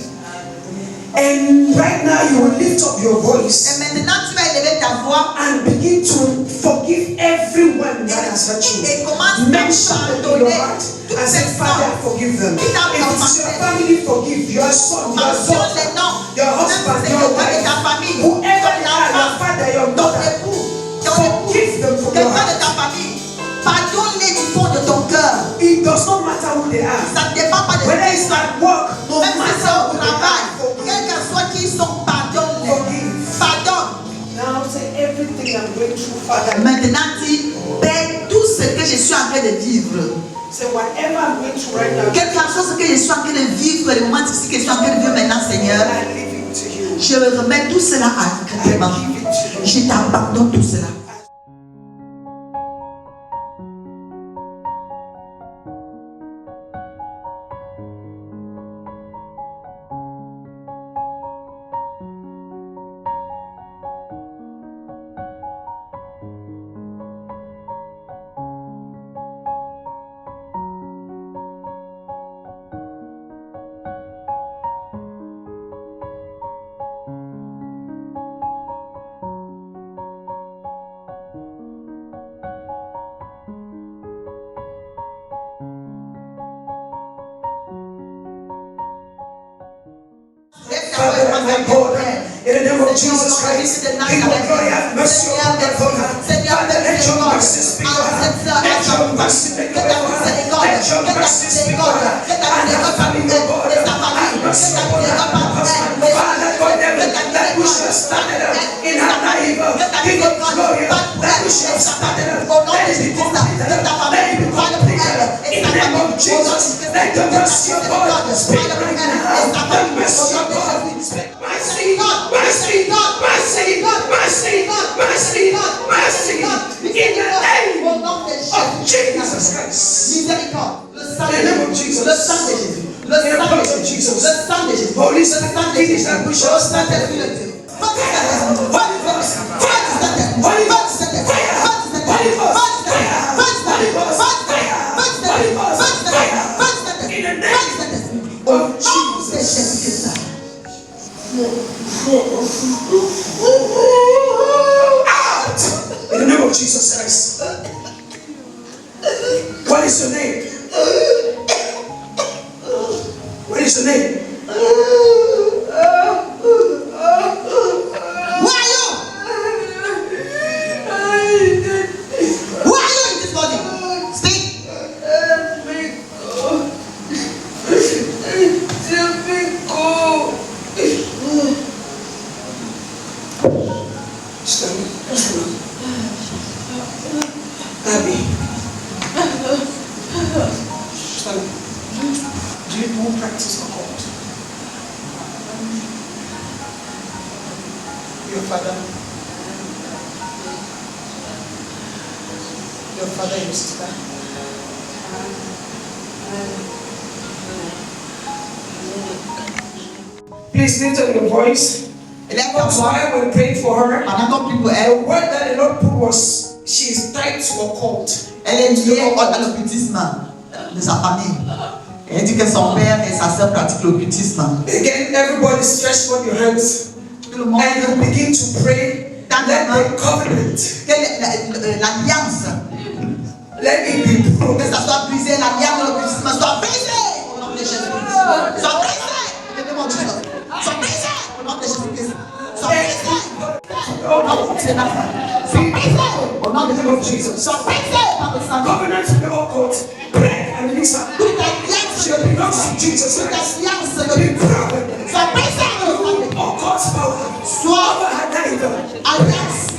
And right now you will lift up your Et voice maintenant, tu vas élever ta voix and begin to forgive everyone that has hurt you. et commence Mention à them in your pardonner heart toute and say, Father, personne. forgive them. If it's your family, forgive your son, your Mentionne daughter, les noms. your husband, Même si c'est your quelqu'un de wife, ta famille, whoever they ton are, your enfant, father, your ton mother. époux, ton époux, Forgive them from your quelqu'un de heart. ta famille. Pardonne-les du fond de ton cœur. It does not matter who they are. Ça ne dépend pas de Whether qui it's ils sont. at work, no Même si matter c'est au who they travail, are, quel qu'en soit qui ils sont, pardonne-les. forgive. Pardonne. Now say everything I'm going through, Father. Maintenant, dis, Père, tout ce que je suis en train de vivre, Say whatever I'm going through right now, quelque chose que je suis en train de vivre, les moments difficiles que je suis en train de vivre maintenant, Seigneur, I leave it to you. je remets tout cela à tes mains. I give it to you. Je t'abandonne tout cela. Father God, in the name of Jesus Christ, King of glory, have mercy upon them, Father, let your mercy speak, let your mercy make a way, let your mercy speak, and the family of God, have mercy upon her, Father God, that we shall stand in her life, King of glory, that we shall stand in her, let it be completed, let it be completed, in the name of Jesus, let the mercy of God speak right now, the mercy of God speak, mercy, mercy, mercy, mercy, mercy, mercy, in the name of Jesus Christ. In the name of Jesus. Le sang de Jésus. Le sang de Jésus. Le sang de Jésus. Holy Spirit, it is that we shall stand at the in the name of Jesus Christ. What is your name? What is your name? Who are you? Who are you in this body? Speak. Abby. Do you know practice of God? Your father, your sister. Please lift up your voice. That's why we prayed for her. The word that the Lord put was she is tied to a cult. Elle est liée à l'occultisme de sa famille. Elle dit que son père et sa sœur pratiquent l'occultisme. Again, everybody stretch forth your hands and begin to pray. Let the covenant, l'alliance, let it be broken. que ça soit brisé, l'alliance de l'occultisme soit brisée au nom de Jésus-Christ. Soit brisée au nom de Jésus. Soit brisée au nom de Jésus-Christ. Soit brisée au nom de Jésus-Christ. Au nom de Jésus-Christ. Soit brisée par le sang. Covenant to the occult, break and release her. Toute alliance She belongs to Jesus toute Christ. alliance de Be broken. soit brisée par le sang. Occult's power. Soit Over her life. alliance.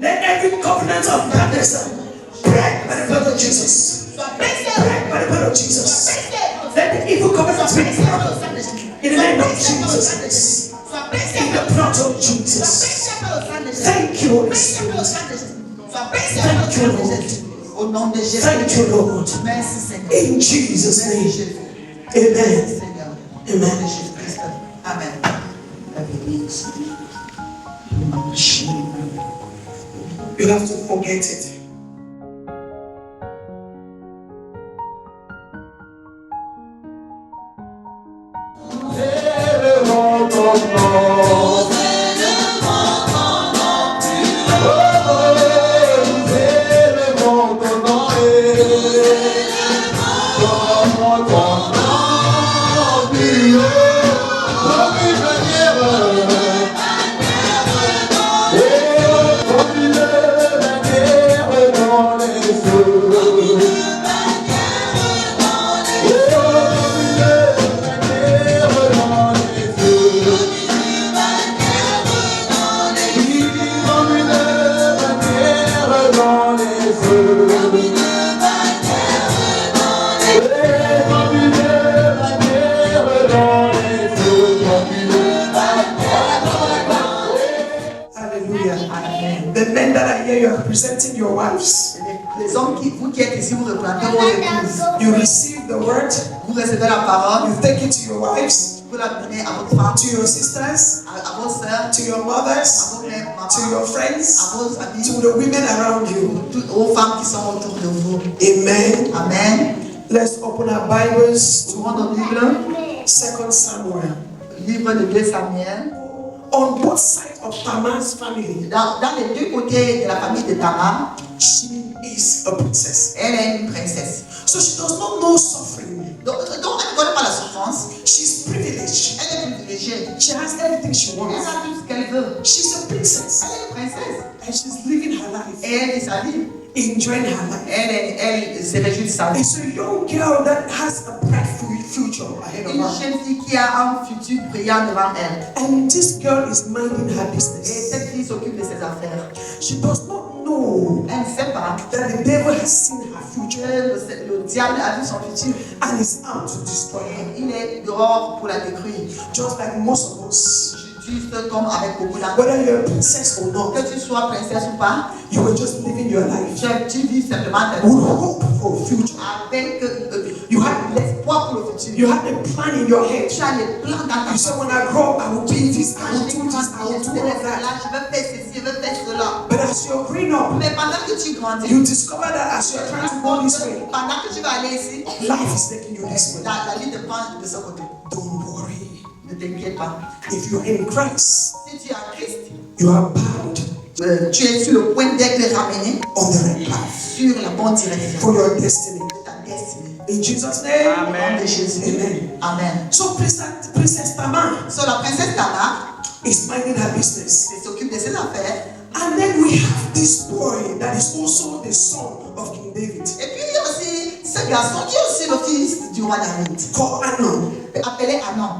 Let every covenant of darkness break by the blood of Jesus. Break by the blood of Jesus. Let the evil covenant be broken in the name of Jesus Christ. In the blood of Jesus. Thank you, Holy Spirit. Thank you, Lord. Thank you, Lord. In Jesus' name. Amen. Amen. Amen. You have to forget it. The men that are here, you are representing your wives. Les hommes vous qui êtes ici, vous représentez vos épouses. You receive the word. Vous recevez la parole. You take it to your wives. Vous la donnez à votre femme, to your sisters, à vos sœurs, to your mothers, to your friends, à vos amis, to the women around you. Aux femmes qui sont autour de vous. Amen. Amen. Let's open our Bibles to Ouvrons nos Bibles. 2 Samuel. Livre de 2 Samuel. on both sides of Tamar's family, Dans les deux côtés de la famille de Tamar, she is a princess. elle est une princesse. So she does not know suffering. Donc elle ne connaît pas la souffrance. She's privileged. Elle est privilégiée. She has everything she Elle wants. a tout ce qu'elle veut. She's a princess. Elle est une princesse. And she's living her life, Et elle vit sa vie. enjoying her life. Elle se réjouit de sa vie. It's a young girl that has a bright future ahead of Une her. jeune fille qui a un futur brillant devant elle. And this girl is minding her Et business. cette fille s'occupe de ses affaires. She does not know Elle ne sait pas that the devil has seen her que future le diable a vu son futur. and is out to destroy her. Il est dehors pour la détruire. Just like most of us. Juste comme avec beaucoup d'enfants. Whether you're a princess or not, Que tu sois princesse ou pas, you were just living your life tu vis simplement ta with vie hope for a future. avec You had l'espoir pour le futur. You had a plan in your head. Tu as les plans dans ta You tête. said, when I grow up, I will do this, I will do this, I will Je do all of vais that. faire ceci, je vais faire cela. But as you're growing up, Mais pendant que tu grandis, you discover that as you're trying to go this way, pendant que tu vas aller ici, life is taking you this way. la vie te prend de ce côté. Don't worry. Ne t'inquiète pas. If you're in Christ, Si tu es en Christ, you are bound tu es sur le point d'être ramené on the right path sur la bonne direction for your destiny. de ta destinée. In Jesus' name, Au nom de Jésus. Amen. Amen. So Princess Tamar So la princesse Tamar, is minding her business. elle s'occupe de ses affaires. And then we have this boy that is also the son of King David, Et puis il y a aussi ce garçon qui est aussi le fils du roi David, called Amnon. appelé Amnon.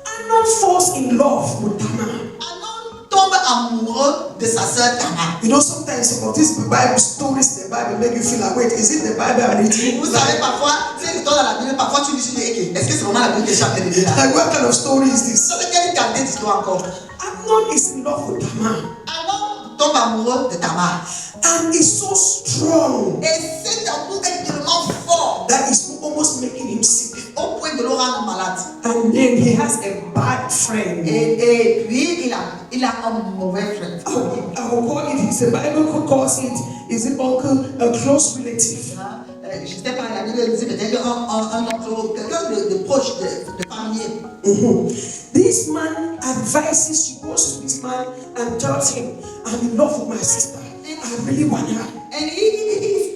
Amnon falls in love with Tamar. Amnon tombe amoureux de sa sœur Tamar. You know, sometimes some of these Bible stories in the Bible make you feel like, wait, is it the Bible I'm reading? Vous savez, parfois, ces histoires dans la Bible, parfois tu dis, est-ce que c'est vraiment la Bible que je suis en train de lire là? Like, what kind of story is this? Ça veut dire quelle qualité d'histoire encore? Amnon is in love with Tamar. Amnon tombe amoureux de Tamar. And it's so strong Et cet amour est tellement fort that it's almost making him sick. au point de le rendre malade. And then he has a bad friend. Et puis, il a un mauvais frère. I will call it, the Bible calls it, is it uncle, a close relative. Je ne sais pas, la Bible dit peut-être un oncle, quelqu'un de proche, de familier. This man advises, she goes to this man and tells him, I'm in love with my sister. I really want her. Et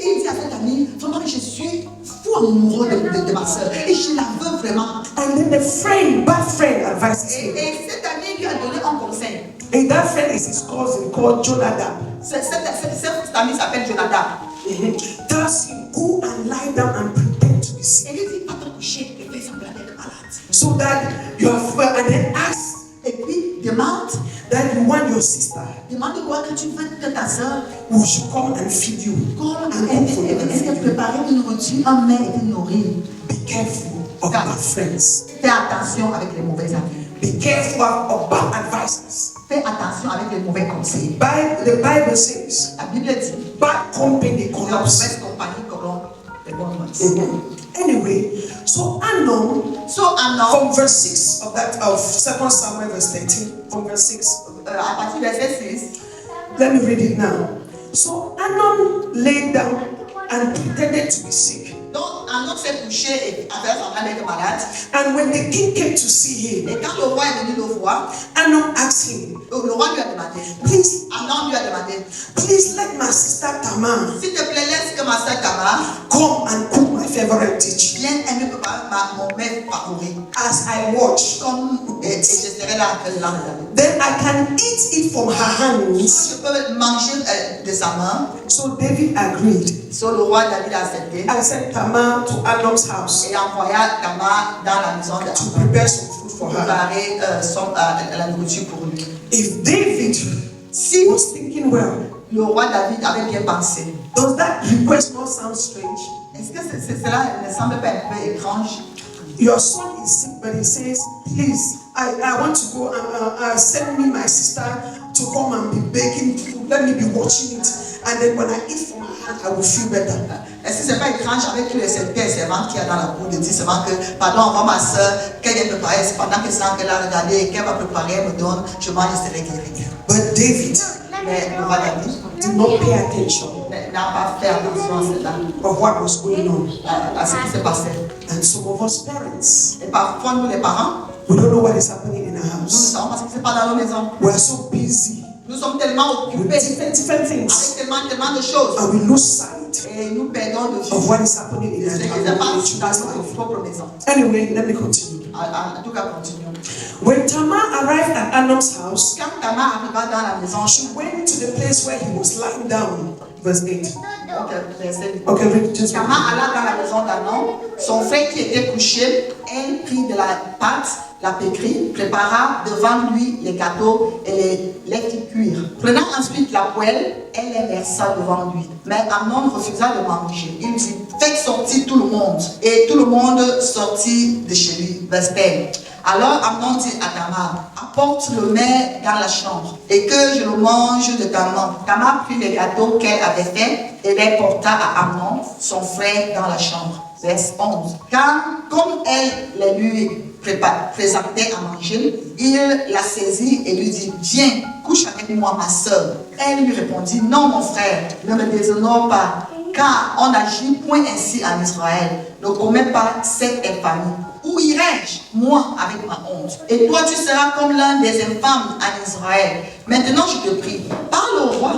il dit à cet ami, vraiment, je suis fou amoureux de ma soeur. Et je la veux vraiment. And then the friend, bad friend, advises him. Et cet ami lui a donné un conseil. And that friend is his cousin called Jonadab. Cet ami s'appelle Jonadab. Tells him, go and lie down and pretend to be sick. Et lui dit, va te coucher et fais semblant d'être malade. So that you are well, and then ask Et puis, demande that you want your sister quoi que tu veux que ta soeur who should come and feed you comme and cook for you and elle feed te you. préparer une nourriture, un mets et te nourrir. Be careful of bad friends. Fais attention avec les mauvais amis. Be careful of bad advisors. Fais attention avec les mauvais conseils. The Bible says, La Bible dit, bad company la corrupts. mauvaise compagnie corrompt les bonnes notes. Anyway, so Amnon, So Amnon, from verse 6 of 2 Samuel verse 13, from verse 6, à partir du verset 6, let me read it now. So Amnon lay down and pretended to be sick. donc Amnon s'est couché et avait semblant d'être malade. And when the king came to see him, Et quand le roi est venu le voir, Amnon asked him, le roi lui a demandé, please, Amnon lui a demandé, please let my sister Tamar s'il te plaît, laisse que ma soeur Tamar come and cook my favorite dish. vienne et me prépare mon mets favori. As I watch, Et je serai là en train de la regarder. then I can eat it from her hands. Je peux manger de sa main. So David agreed So le roi David a accepté and sent Tamar to Amnon's house et envoya Tamar dans la maison de to prepare some food for her. préparer la nourriture pour lui. If David Si was thinking well, le roi David avait bien pensé, does that request not sound strange? est-ce que cela ne semble pas un peu étrange? Your son is sick, but he says, please, I want to go and send me my sister to come and be baking food. Let me be watching it. And then when I eat from her hand, I will feel better. Est-ce que c'est pas étrange avec tous les servantes qu'il y a dans la cour de dire seulement que, pardon, envoie ma soeur, qu'elle vienne préparer, c'est pendant que ça qu'elle a regardé et qu'elle va préparer, elle me donne, je mange et serai guéri. But David Mais le roi David did not pay attention n'a pas fait attention à cela, of what was going on. à ce qui s'est passé. And some of us parents, Et parfois, nous les parents, we don't know what is happening in our Nous le house. savons parce que c'est pas dans nos maisons. We are so busy Nous sommes tellement with occupés different things, avec tellement de choses. and we lose sight Et nous perdons de vue of what is happening in ce qui se our passe children's dans notre life. propre maison. Anyway, let me continue. En tout cas, continuons. When Tamar arrived at Amnon's house, Quand Tamar arriva dans la maison, she went to the place where he was lying down. Verse 8. verset 8. Okay, read just one. Tamar alla dans la maison d'Amnon, son frère qui était couché, elle prit de la pâte, la pétrit, prépara devant lui les gâteaux et les fit cuire. Prenant ensuite la poêle, elle les versa devant lui. Mais Amnon refusa de manger. Il dit, faites sortir tout le monde. Et tout le monde sortit de chez lui. Verset 10. Alors Amnon dit à Tamar, apporte le mets dans la chambre et que je le mange de ta main. Tamar prit les gâteaux qu'elle avait faits et les porta à Amnon, son frère, dans la chambre. Verset 11. Comme elle les lui présentait à manger, il la saisit et lui dit, viens, couche avec moi, ma soeur. Elle lui répondit, non mon frère, ne me déshonore pas, car on n'agit point ainsi en Israël. Ne commets pas cette infamie. Où irai-je, moi, avec ma honte? Et toi, tu seras comme l'un des infâmes en Israël. Maintenant, je te prie, parle au roi,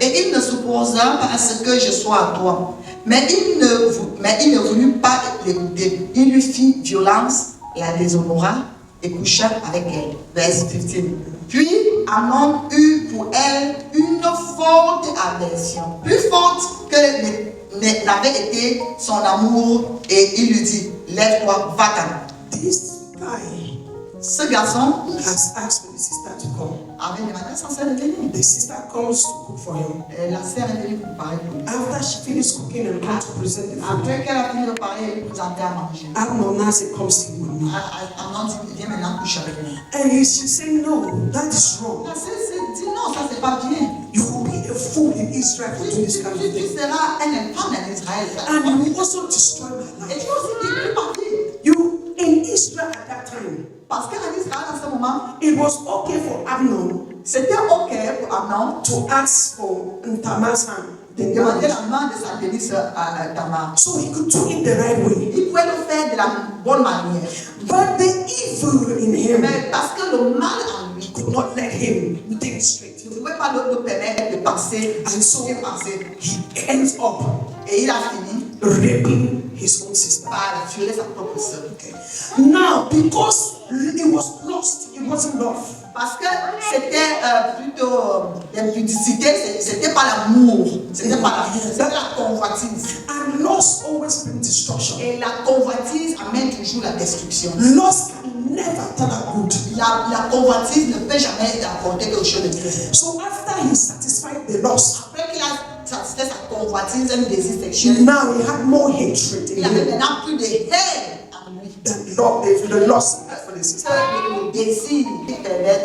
et il ne s'opposera pas à ce que je sois à toi. Mais il ne voulut pas l'écouter. Il lui fit violence, la déshonora et coucha avec elle. Verset 15. Puis Amnon eut pour elle une forte aversion, plus forte que n'avait été son amour, et il lui dit, lève-toi, va-t'en. This guy Ce garçon has asked for the sister to come. avait demandé à sa sœur de venir. The sister comes to cook for him. Et la sœur est venue pour parler pour lui. After she finished cooking and come to present the food, Après qu'elle a fini de parler, elle lui présentait à manger. Amnon now said, come sleep with me. Amnon dit, viens maintenant coucher avec nous. And she said, no, that is wrong. La sœur dit, non, ça c'est pas bien. You will be a fool in Israel for doing this kind of Tu thing. seras un infâme en Israël. And you will also destroy my Et life. tu vas aussi détruire ma vie. You, in Israel at that time, Parce qu'en Israël, en ce moment, it was okay for Amnon c'était ok pour Amnon to ask for Tamar's hand. de demander la main de sa bénisse à Tamar. So he could do it the right way. Il pouvait le faire de la bonne manière. But the evil in him Mais parce que le mal en lui could not let him think straight. ne pouvait pas le permettre de penser, And so de penser. he ends up Et il a fini raping his own sister. par tuer sa propre sœur. Okay. Now, because it was lost, it wasn't love. Parce que c'était plutôt l'impudicité, c'était pas l'amour. C'était pas l'amour, c'était la convoitise. And loss always brings destruction. Et la convoitise amène toujours la destruction. Loss can never turn out good. La convoitise ne peut jamais apporter quelque chose de bien. So after he satisfied the loss, Après qu'il a satisfait sa convoitise, un désir sexuel, now he had more hatred in il avait him maintenant plus de haine en lui. than love, the loss he had for the sister. Le désir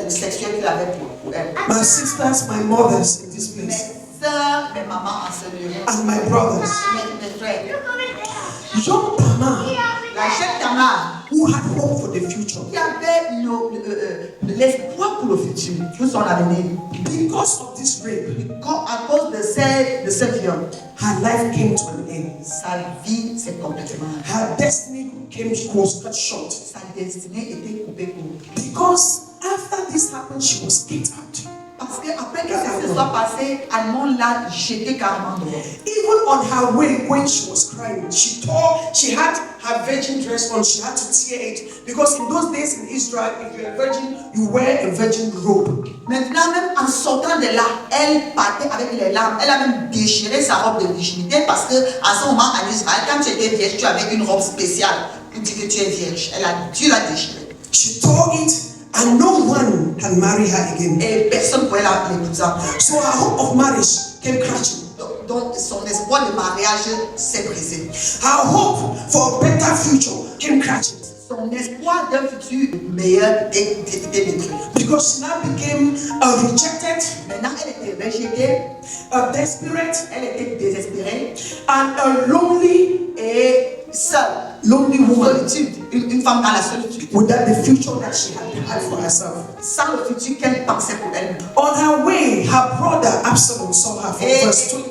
sexuel qu'il avait pour elle. My sisters, my mothers in this Mes place, soeurs, mes mamans en ce lieu, and my brothers. mes frères. Young Tamar, La jeune Tamar who had hope for the future, qui avait l'espoir pour le futur, pour son avenir, because of this rape, à cause de ce viol, her life came to an end. sa vie s'est complètement. Her destiny was cut short. Sa destinée était coupée court. Because after this happened, she was kicked out. Parce qu'après que ça se soit passé, Amnon l'a jeté carrément dehors. Even on her way, when she was crying, she had her virgin dress on, she had to tear it. Because in those days in Israel, if you're a virgin, you wear a virgin robe. Maintenant, même en sortant de là, elle partait avec les larmes. Elle a même déchiré sa robe de virginité parce que à ce moment en Israël, quand tu étais vierge, tu avais une robe spéciale pour dire que tu es vierge. Tu l'as déchirée. She tore it, and no one can marry her again. Et personne ne pouvait l'épouser. So her hope of marriage came crashing. Donc son espoir de mariage s'est brisé. Her hope for a better future came crashing. Son espoir d'un futur meilleur était détruit. Because she now became rejected, Maintenant, elle était rejetée, desperate, elle était désespérée and a lonely seule. woman Solitude, une femme dans la solitude. without the future that she had for herself. Sans le futur qu'elle pensait pour elle. On her way, her brother Absalom saw her from verse 20.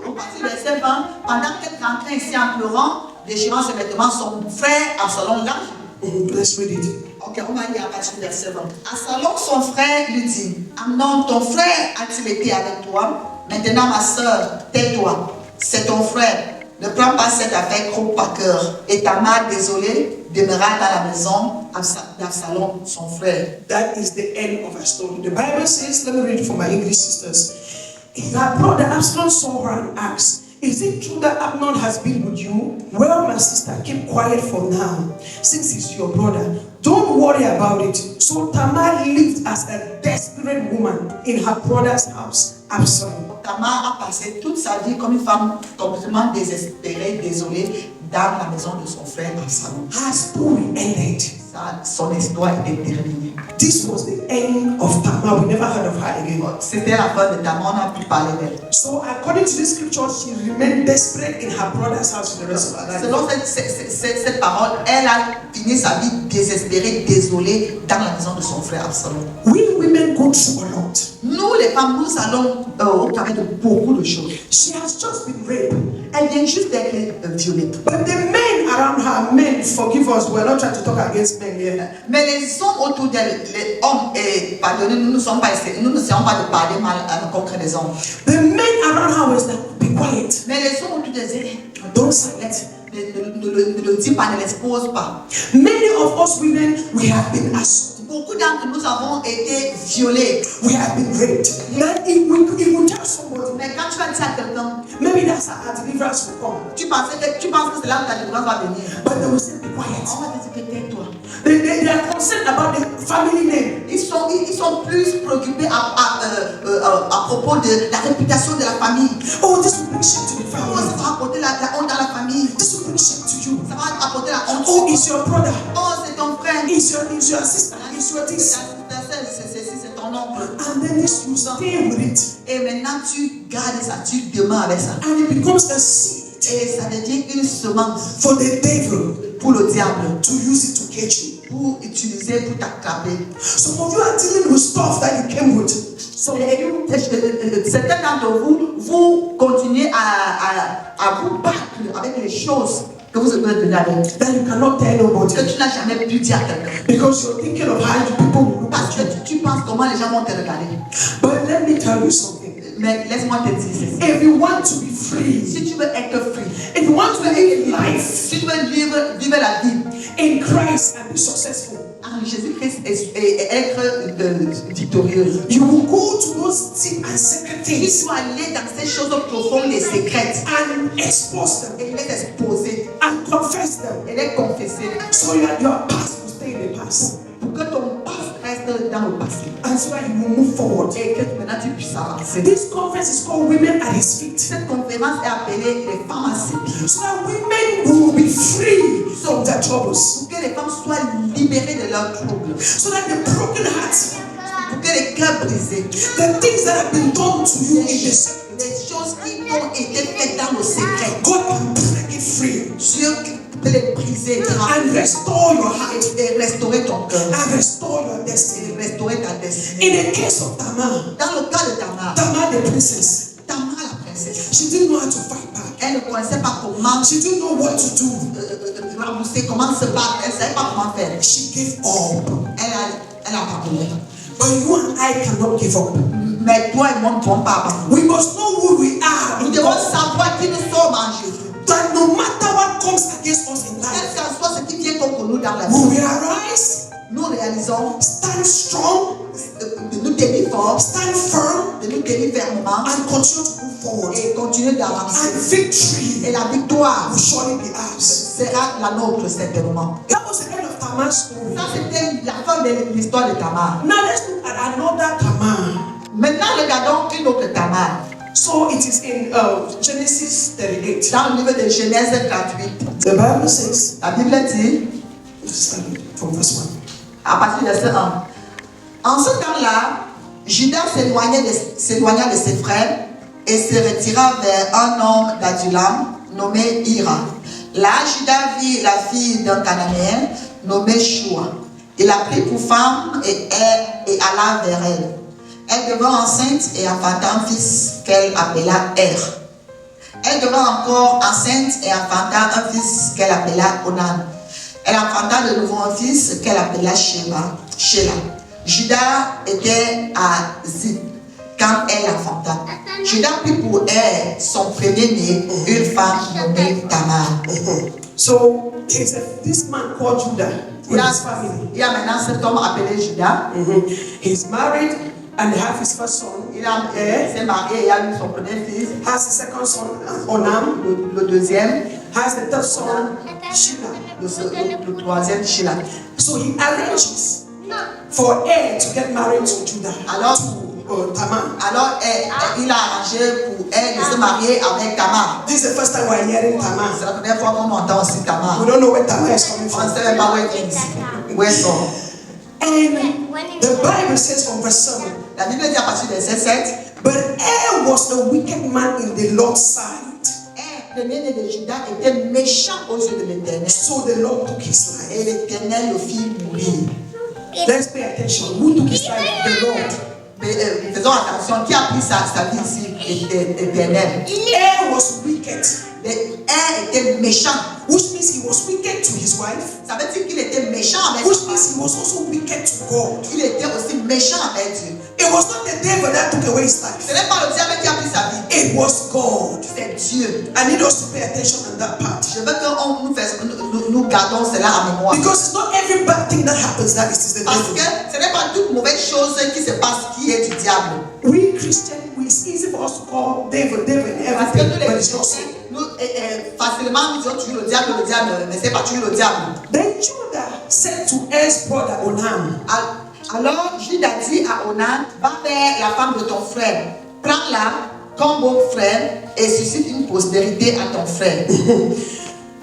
Au partir du verset 20, pendant qu'elle rentrait ici en pleurant, déchirant ses vêtements, son frère Absalom l'a vu. Let's read it. Ok, on va lire à partir du verset 20. Absalom, son frère, lui dit, Amnon, ton frère a-t-il été avec toi? Maintenant, ma soeur, tais-toi. C'est ton frère. Ne prends pas cette affaire trop à cœur. Et Tamar, désolée, demeura dans la maison d'Absalom, son frère. That is the end of her story. The Bible says, let me read it for my English sisters. Her brother Absalom saw her and asked, is it true that Amnon has been with you? Well, my sister, keep quiet for now, since he's your brother. Don't worry about it. So Tamar lived as a desperate woman in her brother's house, Absalom. Tamar a passé toute sa vie comme une femme complètement désespérée, désolée, dans la maison de son frère Absalom. Her story ended. Son histoire était terminée. This was the end of Tamar. We never heard of her again. C'était la fin de Tamar, on n'a plus parlé d'elle. So according to this scripture, she remained desperate in her brother's house for the rest of her life. Selon cette parole, elle a fini sa vie désespérée, désolée, dans la maison de son frère Absalom. We women go through a lot. Nous, les femmes, nous allons au travers de beaucoup de choses. She has just been raped. Elle vient juste d'être violée. But the men around her, men, forgive us, we're not trying to talk against men here. Mais les hommes autour d'elle, les hommes, pardonnez, nous ne sommes pas de parler mal contre les hommes. The men around her was like, be quiet. Mais les hommes autour d'elle, Don't silence. ne le dis pas, ne l'expose pas. Many of us women, we have been assaulted. Beaucoup d'entre nous avons été violés. We have been raped. Then if we tell somebody, Mais quand tu vas dire à quelqu'un, maybe that's how our deliverance will come. tu penses que c'est là où ta délivrance va venir. But they will say, be quiet. On va te dire que tais-toi. They are concerned about the family name. Ils sont plus préoccupés à propos de la réputation de la famille. Oh, this will bring shame to the Oh, family. ça va apporter la honte dans la famille. This will bring shame to you. Ça va apporter la honte. Oh, it's your brother. Oh, c'est ton frère. It's your sister. It's your this. C'est ton oncle. And then this you stay with it. Et maintenant tu gardes ça, tu demeures avec ça. And it becomes a seed Et ça devient une semence for the devil pour le diable, to use it to get you. pour utiliser, pour t'attraper. Some of you are dealing with stuff that you came with. Certains d'entre vous, vous continuez à vous battre avec les choses que vous êtes venus avec. That you cannot tell nobody. Que tu n'as jamais pu dire à quelqu'un. Because you're thinking of how the people will look Parce at you. que tu penses comment les gens vont te regarder. But let me tell you something. Mais laisse-moi te dire ceci. If you want to be free, Si tu veux être free, if you want to live life si tu veux vivre la vie in Christ and be successful, en Jésus-Christ et être victorieuse, you will go to those deep and secret tu things dois aller dans ces choses profondes et secrètes and expose them et les exposer and confess them. et les confesser So your past will stay in the past. pour que ton passé reste dans le passé And so that you will move forward. et que maintenant tu puisses avancer. This conference is called Women at His Feet. Cette conférence est appelée les femmes à ses pieds. So that women will be free from their troubles. Pour que les femmes soient libérées de leurs troubles. So that the broken hearts, Pour que les cœurs brisés, the things that have been done to you in the secret, les choses qui ont été faites dans le secret, God can break it free Dieu peut les briser and restore your heart et restaurer ton cœur. and restore your destiny. Et restaurer ta destinée. In the case of Tamar, Dans le cas de Tamar, Tamar the princess, Tamar la princesse, she didn't know how to fight back. elle ne connaissait pas comment She didn't know what to do. rabousser, comment se battre, elle ne savait pas comment faire. She gave up. Elle a abandonné. But you and I cannot give up. Mais toi et moi ne pouvons pas abandonner. We must know who we are. Nous devons savoir qui nous sommes en Jésus. That no matter what comes against us in Quel life, qu'en soit ce qui vient contre nous dans la we vie, will arise, nous réalisons stand strong, de nous tenir fort, stand firm, de nous tenir fermement and continue to move forward. et continuer d'avancer. And victory Et la victoire will surely be ours. sera la nôtre certainement. That was the end of Tamar's story. Ça c'était la fin de l'histoire de Tamar. Now let's look at another Tamar. Maintenant regardons une autre Tamar. So it is in Genesis 38. Dans le livre de Genèse 38, The Bible says, la Bible dit, from verse 1. à partir du verset 1, en ce temps-là, Judas s'éloigna de ses frères et se retira vers un homme d'Adulam nommé Hira. Là, Judas vit la fille d'un Cananéen nommé Shua. Il la prit pour femme et alla vers elle. Elle devint enceinte et enfanta un fils qu'elle appela Er. Elle devint encore enceinte et enfanta un fils qu'elle appela Onan. Elle enfanta de nouveau un fils qu'elle appela Sheila. Judas était à Zip quand elle enfanta. Judas prit pour elle son premier-né, une femme nommée Tamar. So this man called Judah with his family. Il y a maintenant cet homme appelé Judas. He's married and have his first son. Il s'est marié et a eu son premier fils. Has the second son, Onam. Le deuxième. Has the third son, Sheila. Le troisième, Sheila. So he arranges for her to get married to Judah. Alors, Tamar. Alors il a arrangé pour elle de se marier avec Tamar. This is the first time we're hearing Tamar. C'est la première fois qu'on entend aussi Tamar. We don't know where Tamar is coming On from. ne sait même pas où elle vient. Où elle sort. And the Bible says from verse 7. La Bible dit à partir du verset 7. But Er was a wicked man in the Lord's sight. Le premier-né de Judas était méchant aux yeux de l'Éternel. So the Lord took his life. Et l'Éternel le fit mourir. Let's pay attention. Who took his life? The Lord. Faisons attention. Qui a pris sa vie ici? L'Éternel. Er was wicked. Er était méchant. Which means he was wicked to his wife. Ça veut dire qu'il était méchant avec Which sa means femme. he was also wicked to God. Il était aussi méchant avec Dieu. It was not the devil that took away his Ce life. n'est pas le diable qui a pris sa vie. It was God. C'est Dieu. I need us to pay attention on that part. Je veux que nous gardons cela en mémoire. Because it's not every bad thing that happens that it is the Parce devil. que ce n'est pas toute mauvaise chose qui se passe qui est du diable. We Christians, it's easy for us to call devil Parce que everything, nous les but it's not so. chrétiens, facilement nous disons toujours le diable, mais c'est pas toujours le diable. Then Judah said to Er's brother Onam, Alors Judas dit à Onan, va vers la femme de ton frère, prends-la comme beau frère et suscite une postérité à ton frère.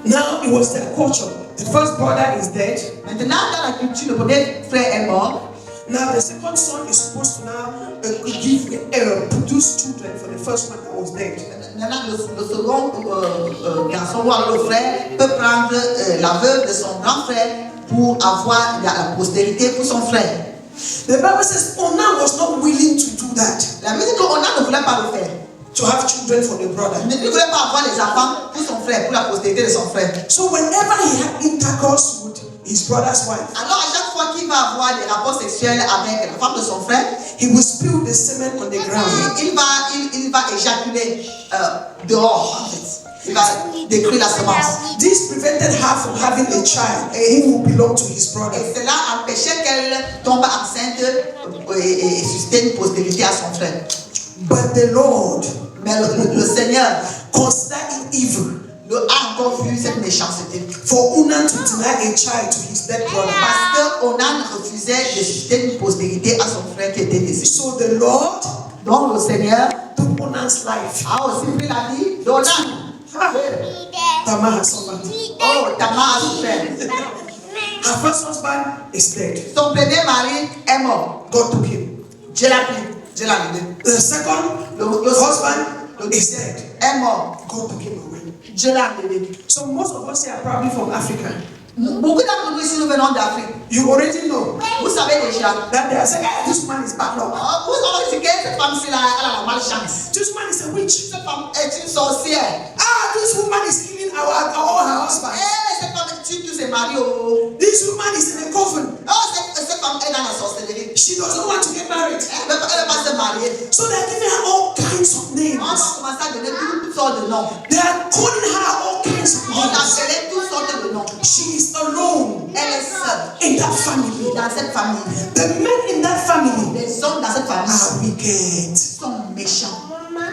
now it was their culture. The first brother is dead. Maintenant dans la culture, le premier frère est mort. Now the second son is supposed to now produce children for the first one that was dead. Maintenant le second garçon ou alors le frère peut prendre la veuve de son grand frère pour avoir la postérité pour son frère. The Bible says Onam was not willing to do that, La musique qu'on a ne voulait pas le faire. to have children for the brother. Il ne voulait pas avoir les enfants pour son frère, pour la postérité de son frère. So whenever he had intercourse with his brother's wife, Alors à chaque fois qu'il va avoir des rapports sexuels avec la femme de son frère, he will spill the semen on the ground. il va éjaculer dehors en fait. Il va détruire la semence. This prevented her from having a child who would belong to his brother. Et cela empêchait qu'elle tombe enceinte et suscite une postérité à son frère. But the Lord Mais le Seigneur considered it evil a encore vu cette méchanceté. for Onan to deny a child to his dead brother. Parce que Onan refusait de susciter une postérité à son frère qui était décédé. So the Lord Donc le Seigneur took Onan's life. a aussi pris la vie d'Onan. Tamar has suffered. Oh, Tamar a souffert. Her first husband is dead. Son premier mari est mort. God took him. Dieu l'a pris. Dieu l'a donné. The second husband is dead. Est mort. God took him away. Dieu l'a donné. So most of us here are probably from Africa. Beaucoup d'entre nous ici nous venons d'Afrique. You already know Vous savez déjà. that they are saying, hey, this woman is bad luck. Vous savez que cette femme-ci là, elle a la malchance. This woman is a witch. Cette femme est une sorcière. Ah, this woman is killing all her husbands. Cette femme tue tous ses maris. Oh, This woman is in a coven. cette femme est dans la sorcellerie. She doesn't want to get married. Elle ne veut pas se marier. So they're giving her all kinds of On names. va commencer à donner toutes sortes de noms. They are calling her all kinds of On names. appelait toutes sortes de noms. She is alone Elle est seule in that family. dans cette famille. The men in that family Les hommes dans cette famille are wicked. sont méchants.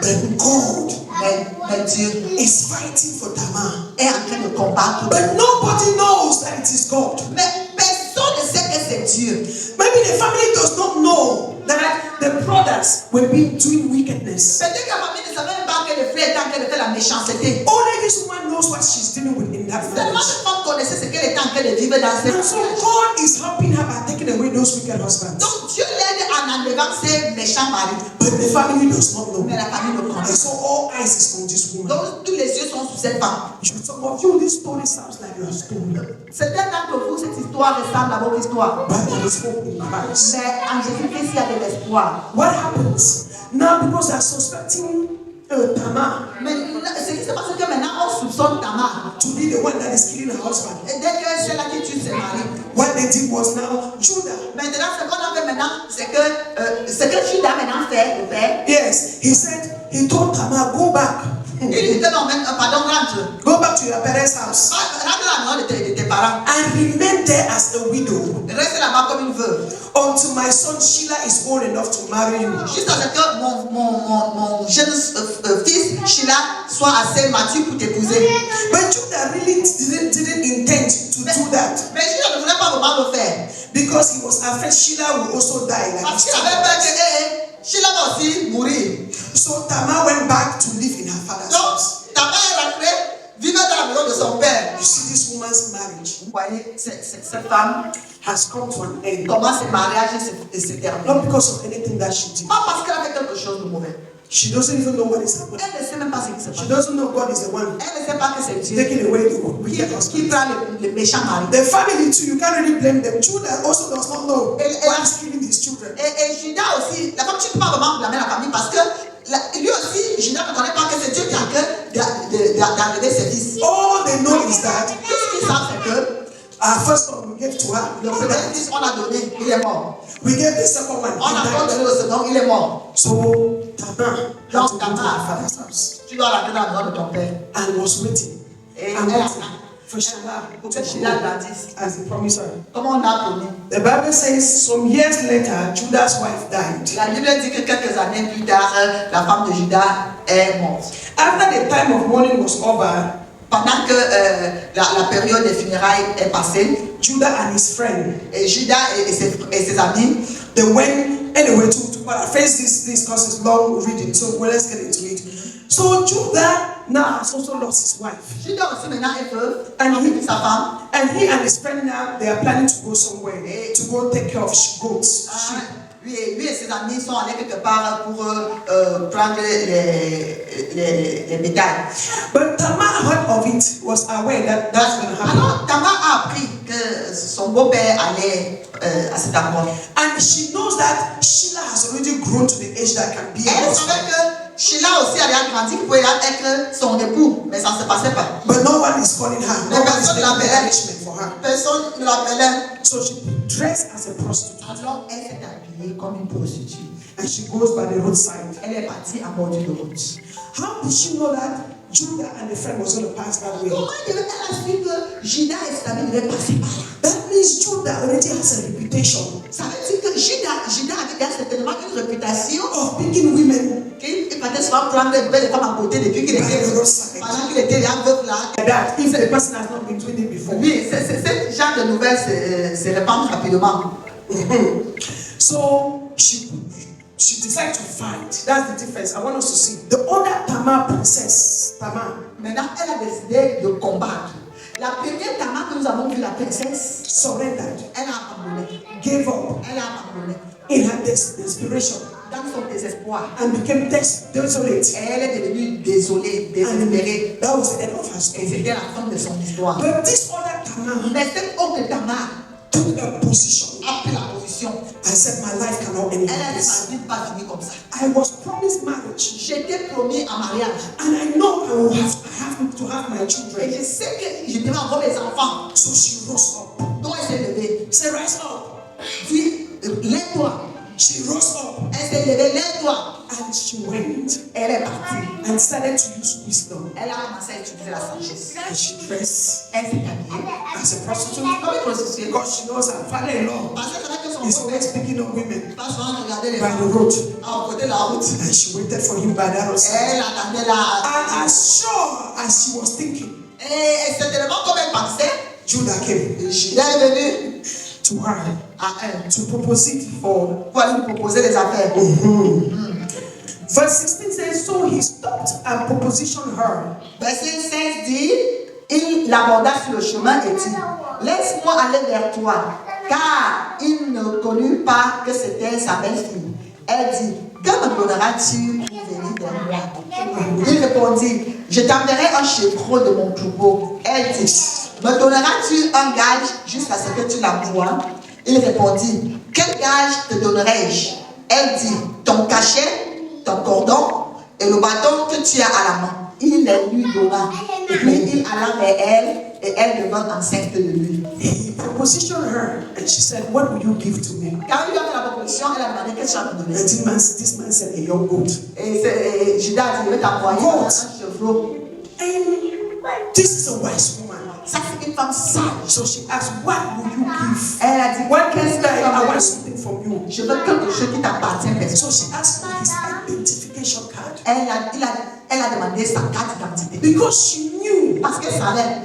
But God Mais Dieu is fighting for Tamar. est en train de combattre. But nobody knows that it is God. Mais personne ne sait que c'est Dieu. Maybe the family does not know that the brothers will be doing wickedness. Peut-être que la famille ne savait même pas que le frère était en train de faire la méchanceté. Only this woman knows what she's dealing with in that Seulement village. cette femme connaissait ce qu'elle était en train de vivre dans cette And so famille. God is helping her by taking away those wicked husbands. Donc Dieu l'aide en enlevant ses méchants maris. But the family does not know. Mais la famille ne And connaît so all eyes is on this woman. pas. Donc tous les yeux sont sur cette femme. Some of you, this story sounds like your story. Certains d'entre vous, cette histoire ressemble à votre histoire. But there is hope in Christ. Mais en Jésus-Christ, il y a de l'espoir. What happens? Now because they are suspecting Tamar Mais ce qui se passe, c'est que maintenant, on soupçonne Tamar. to be the one that is killing her husband. Et dès que c'est là qui they did was now Judah. Maintenant, ce qu'on a fait maintenant, c'est que ce que Judas maintenant fait, le père, Yes, he told Tamar, go back. il dit que non, pardon, rentre. Go back to your parents' house. Rentre à la maison de tes parents. And remain there as a widow. Reste là-bas comme une veuve. Until my son Sheila is old enough to marry you. Jusqu'à ce que mon jeune fils Sheila soit assez mature pour t'épouser. But Judah really didn't intend to do that. Mais Sheila ne voulait pas vraiment le faire. Because he was afraid Sheila would also die. Like Parce qu'il avait peur que Sheila va aussi mourir. So Tamar went back to live in her father's house. Donc, ta mère est rentrée, vivait dans la maison de son père. You see, this woman's marriage Vous voyez, cette femme, has come to an end. comment ce mariage s'est terminé. Not because of anything that she did. Pas parce qu'elle a fait quelque chose de mauvais. She doesn't even know what is happening. Elle ne sait même pas ce qui se She passe. doesn't know God is the one Elle ne sait pas que c'est Dieu taking away the wicked qui husband. prend le méchant mari. The family too, you can't really blame them. Judah also does not know And- why he's killing his children. Et Judas aussi, la femme, tu ne peux pas vraiment blâmer la famille parce que lui aussi, Judas ne connaît pas que c'est Dieu qui a cœur d'enlever ses fils. All they know is that Tout ce qu'ils savent, c'est que our first son we gave to her. le premier fils, on a donné, il est mort. We gave the second one. On a He encore died. donné le second, il est mort. So Tamar had to go to Tamar. her father's house Tu dois rentrer dans la maison de ton père. and was waiting Et and elle waiting attend. for Sheila Pour to que Sheila grow grandisse. as he promised her. Comment on a promis? The Bible says some years later, Judah's wife died. La Bible dit que quelques années plus tard, la femme de Judas est morte. After the time of mourning was over, Pendant que la période des funérailles est passée, Judah and his friend, et Judas et ses amis, they went anyway to paraphrase this because it's long reading. So well, let's get into it. So Judah now has also lost his wife, Judas aussi maintenant est veuve, And he- avec sa femme. and he and his friend now they are planning to go somewhere to go take care of goats. Ah, lui et ses amis sont allés quelque part pour prendre les bétails. But Tamar heard of it, was aware that that's going to happen, Alors, Tamar a appris que son beau-père allait à cet endroit. and she knows that Sheila has already grown to the age that can be a Elle husband. savait que Sheila aussi avait grandi pour être son époux, mais ça ne se passait pas. But no one is calling her. No one is Personne ne making the l'appelait. arrangement for her. Personne ne l'appelait. So she dressed as a prostitute Alors, elle s'est habillée comme une prostituée. and she goes by the roadside. Elle est partie à bord de route. How did she know that Judah and the friend was going to pass that way? Comment elle a su que Judas et ses amis devaient passer par là? That means Judah already has a reputation Ça veut dire que Judas avait déjà certainement une réputation of picking women qu'il partait souvent prendre des belles femmes à côté depuis qu'il était pendant qu'il était là, veuf là. like that if the person has not been doing it before. Oui, ce genre de nouvelles se répandent rapidement. So she decided to fight. That's the difference. I want us to see. The other Tamar princess, Tamar, Maintenant, elle a décidé de combattre. La première Tamar que nous avons vue, la princesse, surrendered, elle a abandonné. gave up Elle a abandonné. in her desperation Dans son désespoir. and became desolate. Elle est devenue désolée, désespérée. That was the end of her Et story. c'était la fin de son histoire. But this other Tamar Mais cette autre Tamar took a position a pris la position. and said, my life cannot end Elle a like dit, this. ma vie ne va pas finir comme ça. I was promised marriage, J'étais promis en mariage. and I know I will have to have my Et children. je sais que je devais avoir mes enfants. So she rose up. Donc elle s'est levée. Say, rise up. Puis, lève-toi. She rose up Elle s'est levée, lève-toi. and she went Elle est partie. and started to use wisdom. Elle a commencé à utiliser la sagesse. And she dressed Elle s'est habillée. as a prostitute Comme une prostituée. because she knows her father-in-law Parce qu'elle savait que son is beau-père always picking up women passe souvent regarder les by femmes the road. à côté de la route. And she waited for him by that roadside. Elle attendait là. And as sure as she was thinking, Et certainement comme elle pensait, Judah came Judas est venu to her à elle to propose it for. pour aller lui proposer des affaires. Verse 16 says, so he stopped and propositioned her. Verset 16 dit, il l'aborda sur le chemin et dit, laisse-moi aller vers toi, car il ne connut pas que c'était sa belle-fille. Elle dit, que me donneras-tu pour venir vers moi? Il répondit, je t'enverrai un chevreau de mon troupeau. Elle dit, me donneras-tu un gage jusqu'à ce que tu l'envoies? Il répondit, quel gage te donnerai-je? Elle dit, ton cachet, ton cordon et le bâton que tu as à la main. Il les lui donna. Et puis il alla vers elle et elle devint enceinte de lui. He propositioned her and she said, what will you give to me? Quand il lui a fait la proposition, elle a demandé qu'est-ce que tu vas me donner. And this man said, a young goat. Et Judas a dit, je vais t'envoyer un chevreau. And this is a wise woman. Ça, c'est une femme sage. So she asked, what will you give? Elle a dit, What can qu'est-ce que I want tu something from you? Je veux quelque chose qui t'appartient. So she asked for his identification card. Elle a demandé sa carte d'identité. Because she knew Parce qu'elle savait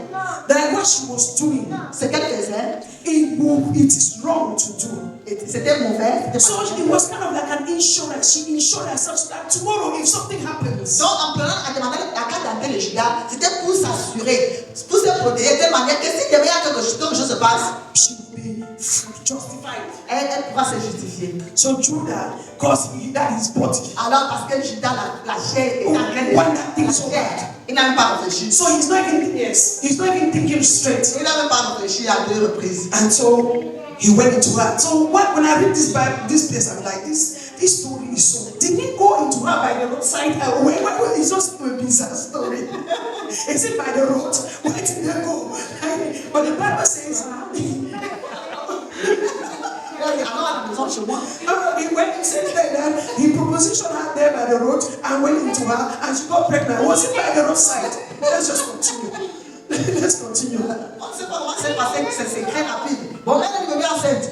that what she was doing, ce qu'elle faisait, it is wrong to do. c'était mauvais. So it was kind of like an insurance. She insured herself so that tomorrow, if something happens, Donc, en prenant à demander la carte d'identité de Judas, c'était pour s'assurer, pour se protéger de manière que si demain il y a quelque chose se passe, she will be justified. elle pourra se justifier. So Judah, because that is body. Alors, parce que Judas, la chair est en train de When that thing's over. il n'a même pas réfléchi. So he's not even thinking straight. Il n'a même pas réfléchi à 2 reprises. And so he went into her. So when I read this Bible, this place, I'm like, this story is so. Did he go into her by the roadside? It's just a bizarre story. Is it by the road? Where did they go? But the Bible says, he went and said that he propositioned her there by the road and went into her and she got pregnant. Was it by the roadside? Let's just continue. Let's continue. On ne sait pas comment c'est passé, c'est très rapide. Bon, elle est devenue enceinte.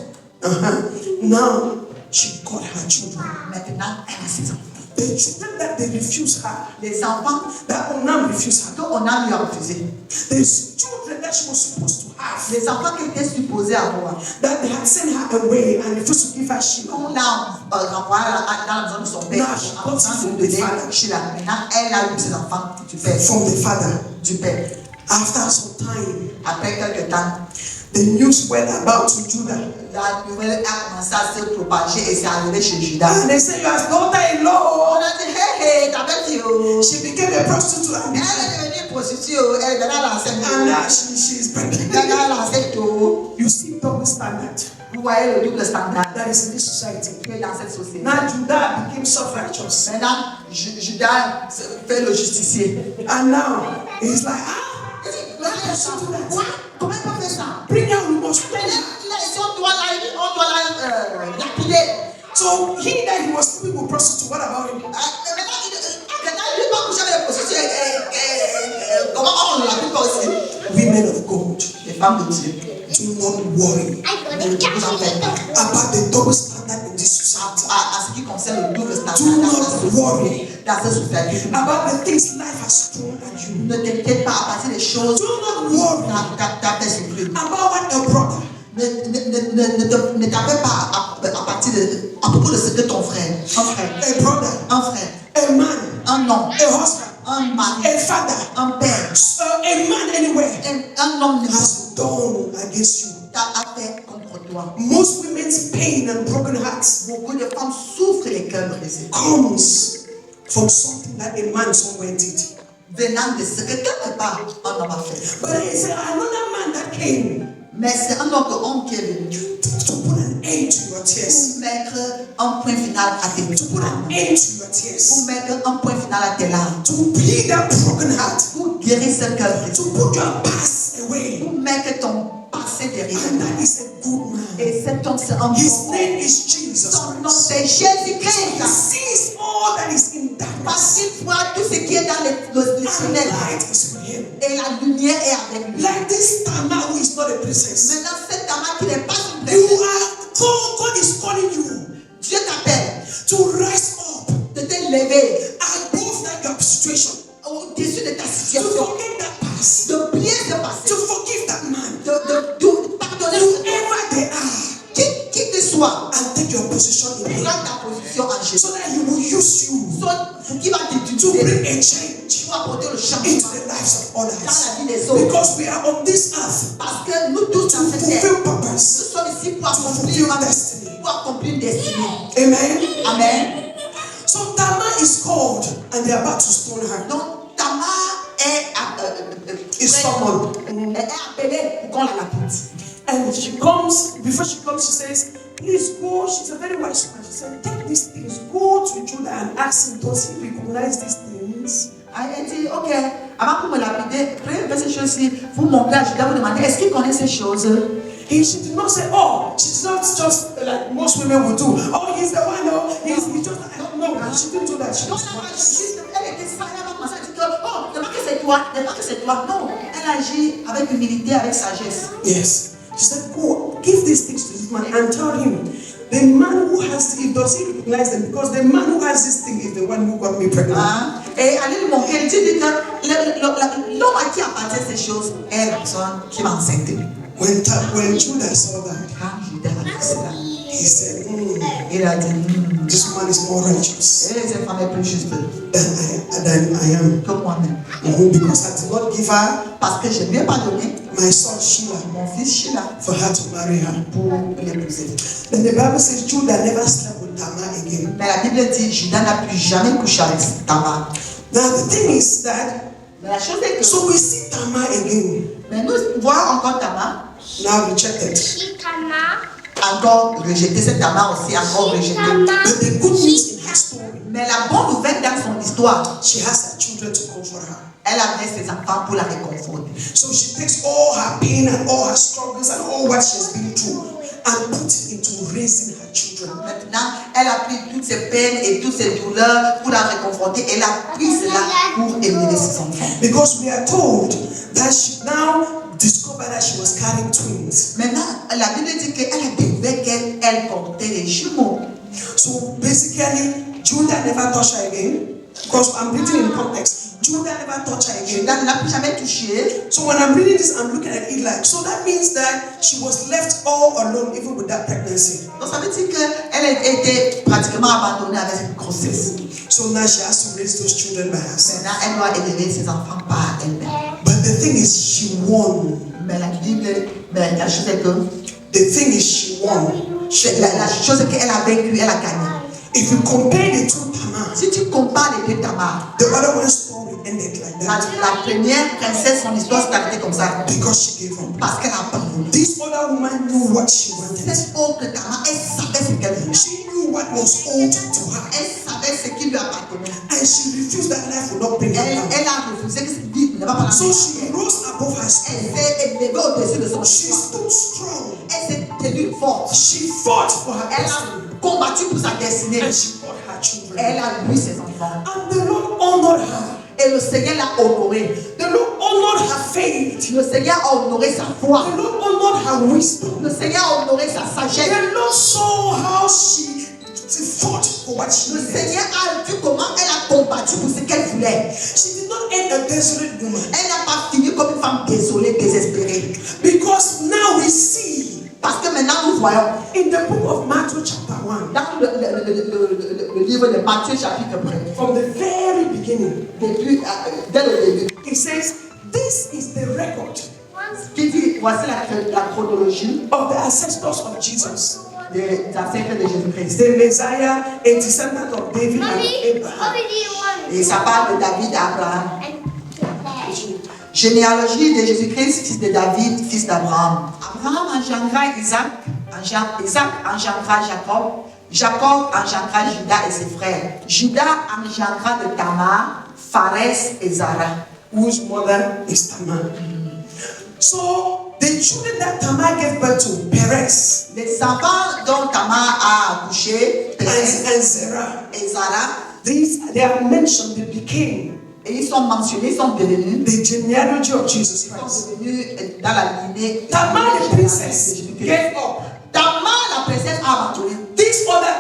Now she got her children. Maintenant, elle a ses enfants. The children that they refuse her, Les enfants that Onam refused her. qu'on a lui a refusé. The children that she was supposed to have, Les enfants qui étaient supposés avoir. that they had sent her away and refused to give her Sheila. On l'a renvoyé dans la maison de son père. Non, je continue de dire. Maintenant, elle a eu ses enfants du père. From the father. Du père. After some time, Après quelques temps, the news went about to Judah. la nouvelle a commencé à se propager et c'est arrivé chez Judas. And they said, your On daughter-in-law, a dit, hey, ta belle-fille, oh. she became a prostitute. Elle est devenue prostituée, oh. Elle est venue à l'enceinte. And now she is Elle est pregnant. à l'enceinte, oh. You see double standard. Vous voyez le double standard That is in this society. qui est dans cette société. Now Judah became self-righteous. Maintenant, Judas fait le justicier. And now he's like, Il dit, mais quoi? Comment il peut faire ça? bring her, we must Mais pray. si on doit la lapider. So he that he was sleeping with prostitute, what about him? Maintenant, il ne peut pas coucher avec les prostituées. Comment on l'applique aussi? Women of God, Les femmes de Dieu. do not worry about the double standard in this society. À ce qui concerne le double Do standard not worry dans cette société. about the things life has thrown at you. Ne t'inquiète pas à partir des choses Do not worry t'as fait souffrir. about what a brother, Ne t'appelle pas à partir de à propos de ce que ton frère, a brother, un frère, a man, un homme, a husband, un mari, a father, un père, a man anywhere un homme has done against you. t'a fait contre toi. Most women's pain and broken hearts Beaucoup de femmes souffrent les cœurs brisés. comes from something that a man somewhere did. Venant de ce que quelque part un homme a fait. But it's another man that came Mais c'est un autre homme qui est venu to put an end to your tears. pour mettre un point final à tes To put an larmes. end to your Pour tears. mettre un point final à tes larmes. To heal that broken heart. Pour guérir ce cœur brisé. To put your past away. Pour mettre ton passé derrière And toi. that is a good man. Et cet homme, c'est un His bon. name is Jesus Son nom, Christ. c'est Jésus-Christ. He sees all that is in darkness. Parce qu'il voit tout ce qui est dans les And tunnels. light is with him. Et la lumière est avec lui. Like this Tamar who is not a princess. Maintenant, cette dame qui n'est pas une You princesse, are, God is calling you Dieu t'appelle to rise up de te lever above that situation. au-dessus de ta To situation. forget that past. D'oublier ce passé. To forgive that man. De pardonner Whoever they are. qui que soit. And take your position in him. Prends ta position en Jésus. So that he will use you Pour qui va to t'utiliser bring a change pour apporter le into changement the lives of dans others. la vie des autres. Because we are on this earth Parce que nous tous to dans cette terre, fulfill nous purpose. sommes ici pour To accomplir fulfill une destiny. destinée. Amen. Amen. So Tamar is called and they're about to stone her. Donc, Tamar Is someone. est appelée pour qu'on la lapide. And she comes, before she comes, she says, please go. She's a very wise woman. She said, take these things, go to Judah and ask him, does he recognize these things? Elle dit, ok, avant pour me lapider, prenez ces choses-ci, vous montez à Judas, vous demandez, est-ce qu'il connaît ces choses? She did not say, oh, she did not just like most women would do. Oh, he's the one, no, he's just, no, she didn't do that. She was wise. Elle était sage, elle va penser que, oh, ne pas que c'est toi, ne pas que c'est toi. Non, elle agit avec humilité, avec sagesse. Yes. She said, go, give these things to this man and tell him, the man who has, does he recognize them? Because the man who has this thing is the one who got me pregnant. Et allez lui montrer, il dit que l'homme à qui appartient ces choses est la personne qui m'a enceinte. When Judah saw that, Quand Judas a vu cela, he said, il a dit, this woman is more righteous cette femme est plus juste than I am. que moi-même. Because I did not give her Parce que je ne lui ai pas donné my son Sheila mon fils Sheila for her to marry her. pour l'épouser. Then the Bible says Judah never slept with Tamar again. Mais la Bible dit Judas n'a plus jamais couché avec Tamar. Now the thing is that, Mais la chose est que, so we see Tamar again, mais nous voyons encore Tamar, now rejected. encore rejeté, cette Tamar aussi encore rejetée. But the good news in her story, Mais la bonne nouvelle dans son histoire, she has her children to comfort her. elle avait ses enfants pour la réconforter. So she takes all her pain and all her struggles and all what she has been through and puts it into raising her children. Maintenant, elle a pris toutes ses peines et toutes ses douleurs pour la réconforter. Elle a pris cela pour élever ses enfants. Because we are told that she now discovered that she was carrying twins. Maintenant, la Bible dit qu'elle a découvert qu'elle portait les jumeaux. So basically, Judah never touched her again. Because I'm reading in context. Judah never touched her again. Judas ne l'a plus jamais touchée. So when I'm reading this, I'm looking at it like, so that means that she was left all alone even with that pregnancy. Donc ça veut dire qu'elle a été pratiquement abandonnée avec cette grossesse. So now she has to raise those children by herself. Maintenant, elle doit élever ses enfants par elle-même. But the thing is, she won. Mais la Bible, mais la chose est que, The thing is, she won. la chose est qu'elle a vaincu, elle a gagné. If you compare the two Tamar, Si tu compares les deux Tamar, the other one's story ended like that la première princesse, son histoire s'est arrêtée comme ça. because she gave up. Parce qu'elle a pardonné. This other woman knew what she wanted. Cette autre Tamar, elle savait ce qu'elle voulait. She knew what was owed to her, Elle savait ce qui lui appartenait. and she refused that life would not bring her down. Elle a refusé que cette vie ne va pas la So faire. she rose above her Elle strength. s'est élevée au-dessus de son She choix. stood strong. Elle s'est tenue forte. She fought for her Elle destiny, a combattu pour sa destinée. and she fought her children. Elle a lu ses enfants. And the Lord honored her. Et le Seigneur l'a honorée. The Lord honored her faith. Le Seigneur a honoré sa foi. The Lord honored her wisdom. Le Seigneur a honoré sa sagesse. The Lord saw how she fought for what she Le needed. Seigneur a vu comment elle a combattu pour ce qu'elle voulait. She did not end a desolate woman. Elle n'a pas fini comme une femme désolée, désespérée. Because now we see Parce que maintenant nous voyons in the book of Matthew chapter 1, dans le livre de Matthieu chapitre 1, from the very beginning, depuis, dès le début, it says, this is the record qui dit voici la chronologie of the ancestors of Jesus. des ancêtres de Jésus-Christ. The Messiah, a descendant of David and Abraham. Et ça parle de David et Abraham. Généalogie de Jésus-Christ, fils de David, fils d'Abraham. Abraham engendra Isaac, Isaac engendra Jacob, Jacob engendra Judas et ses frères. Judas engendra de Tamar, Pharès et Zara. Whose mother is Tamar. So the children that Tamar gave birth to, Perez Les enfants dont Tamar a accouché, Pérez and Zerah, et Zara, they are mentioned, they became et ils sont mentionnés, ils sont devenus, the genealogy of Jesus ils sont Christ. devenus dans la lignée. Tamar the de princess Jésus-Christ. gave up. Tamar la princesse a abandonné. This other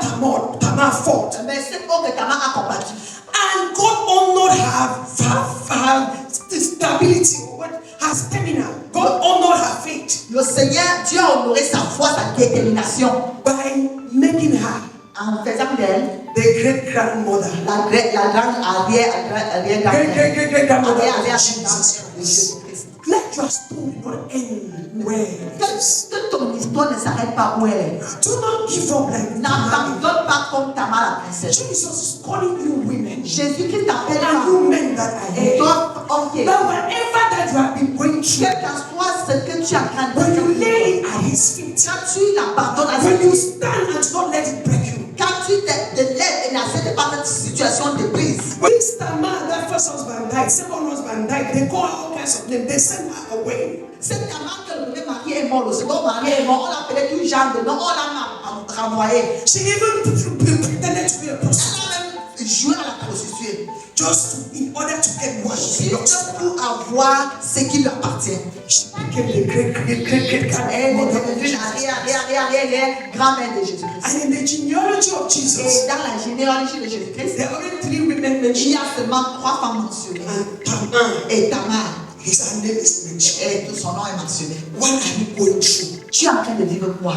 Tamar fought. Mais cette autre Tamar a combattu. And God honored her stability, her stamina. God honored her faith Le Seigneur, Dieu a honoré sa foi, sa détermination by making her en faisant d'elle the great grandmother, la grande great-grandmother of arrière Jesus Christ. Let your story not end where it is. Que ton histoire ne s'arrête pas où elle est. Do not give up like Tamar. N'abandonne pas comme Tamar la princesse. Jesus is calling you women Jésus-Christ t'appelle and femme. you men that are here. Ok. That whatever that you have been going through, Quel qu'en soit ce que tu as en train de when you faire, lay it at his feet, quand tu l'abandonnes à when ses you pieds, stand and don't let it break you. quand tu te lèves et n'acceptes pas cette situation de brise. This Tamar, that first husband died, second husband died, they call her all kinds of names, they send her away. Cette Tamar que le premier mari est est mort, le second mari est mort, on l'appelait tout genre de nom, on l'a renvoyé. She even pretended to be a prostitute. Elle a même joué à la prostituée. In order to get what she belongs Juste to. pour avoir ce qui lui appartient. She became the great Elle est grandmother of devenue Jesus. la grand-mère de Jésus-Christ. And in the genealogy of Jesus, Et dans la généalogie de Jésus-Christ, there are only 3 women il y mentioned. a seulement 3 femmes mentionnées. And Tamar, Et Tamar, his name is mentioned. et tout son nom est mentionné. What are you going through? Tu es en train de vivre quoi?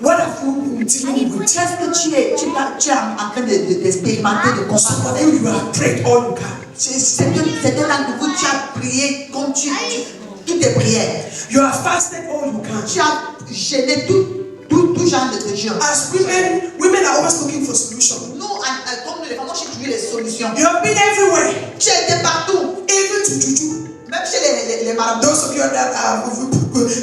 What have you been dealing with? Qu'est-ce que tu es en train d'expérimenter, de Some combattre of avec? you have prayed all you can. Certains d'entre vous, tu as prié comme toutes tes prières. You have fasted all you can. Tu as gêné tout genre de jeûne. As women are always looking for solutions. Nous, comme les femmes, on cherche toujours les solutions. You have been everywhere, Tu as été partout, even to juju. même chez les marabouts. Those of you that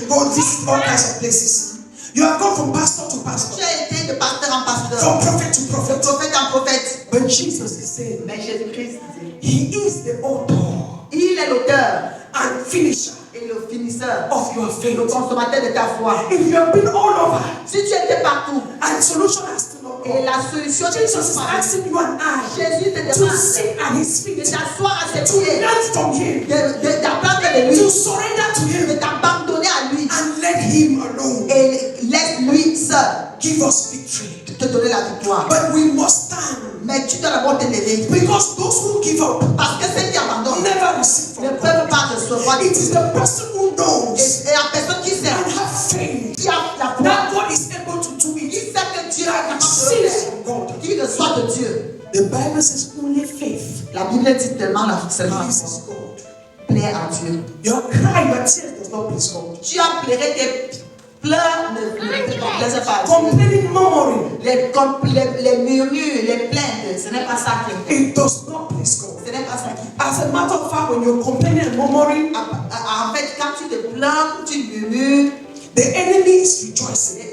go visit all kinds of places. You have gone from pastor to pastor, Tu as été de pasteur en pasteur, from prophet to de prophet. prophète en prophète. But Jesus is saying, Mais Jésus-Christ, He is the author il est l'auteur and finisher et le finisseur, of your le faith. consommateur de ta foi. If you have been all over Si tu étais partout and solution has still not et come, la solution n'est Jesus is pas asking you and I Jésus te to demande sit at His de feet, t'asseoir à ses to pieds, learn from Him, d'apprendre de lui, to surrender to de Him, t'abandonner à lui and let Him alone et laisse-lui seul give us victory. te donner la victoire. But we must stand, Mais tu dois d'abord te lever because those who give up parce que ceux qui abandonnent never receive ne from God. peuvent pas recevoir. It is the person who knows Et la personne qui sait, and have faith qui a la foi, that God is able to do qui it, sait que Dieu est capable de le receives faire, from God. qui reçoit de Dieu. The Bible says only faith La Bible dit seulement la foi pleases God. plaît à Dieu. Your cry, your tears does not please God. Tu as pleuré, tes pleurs ne te plaisent pas à Dieu. Complaining, murmuring, Les murmures, les plaintes, ce n'est pas ça qui it does not please God. ce n'est pas ça qui As a matter of fact, when you're complaining and murmuring, En fait, quand tu te plains, tu murmures, the enemy is rejoicing.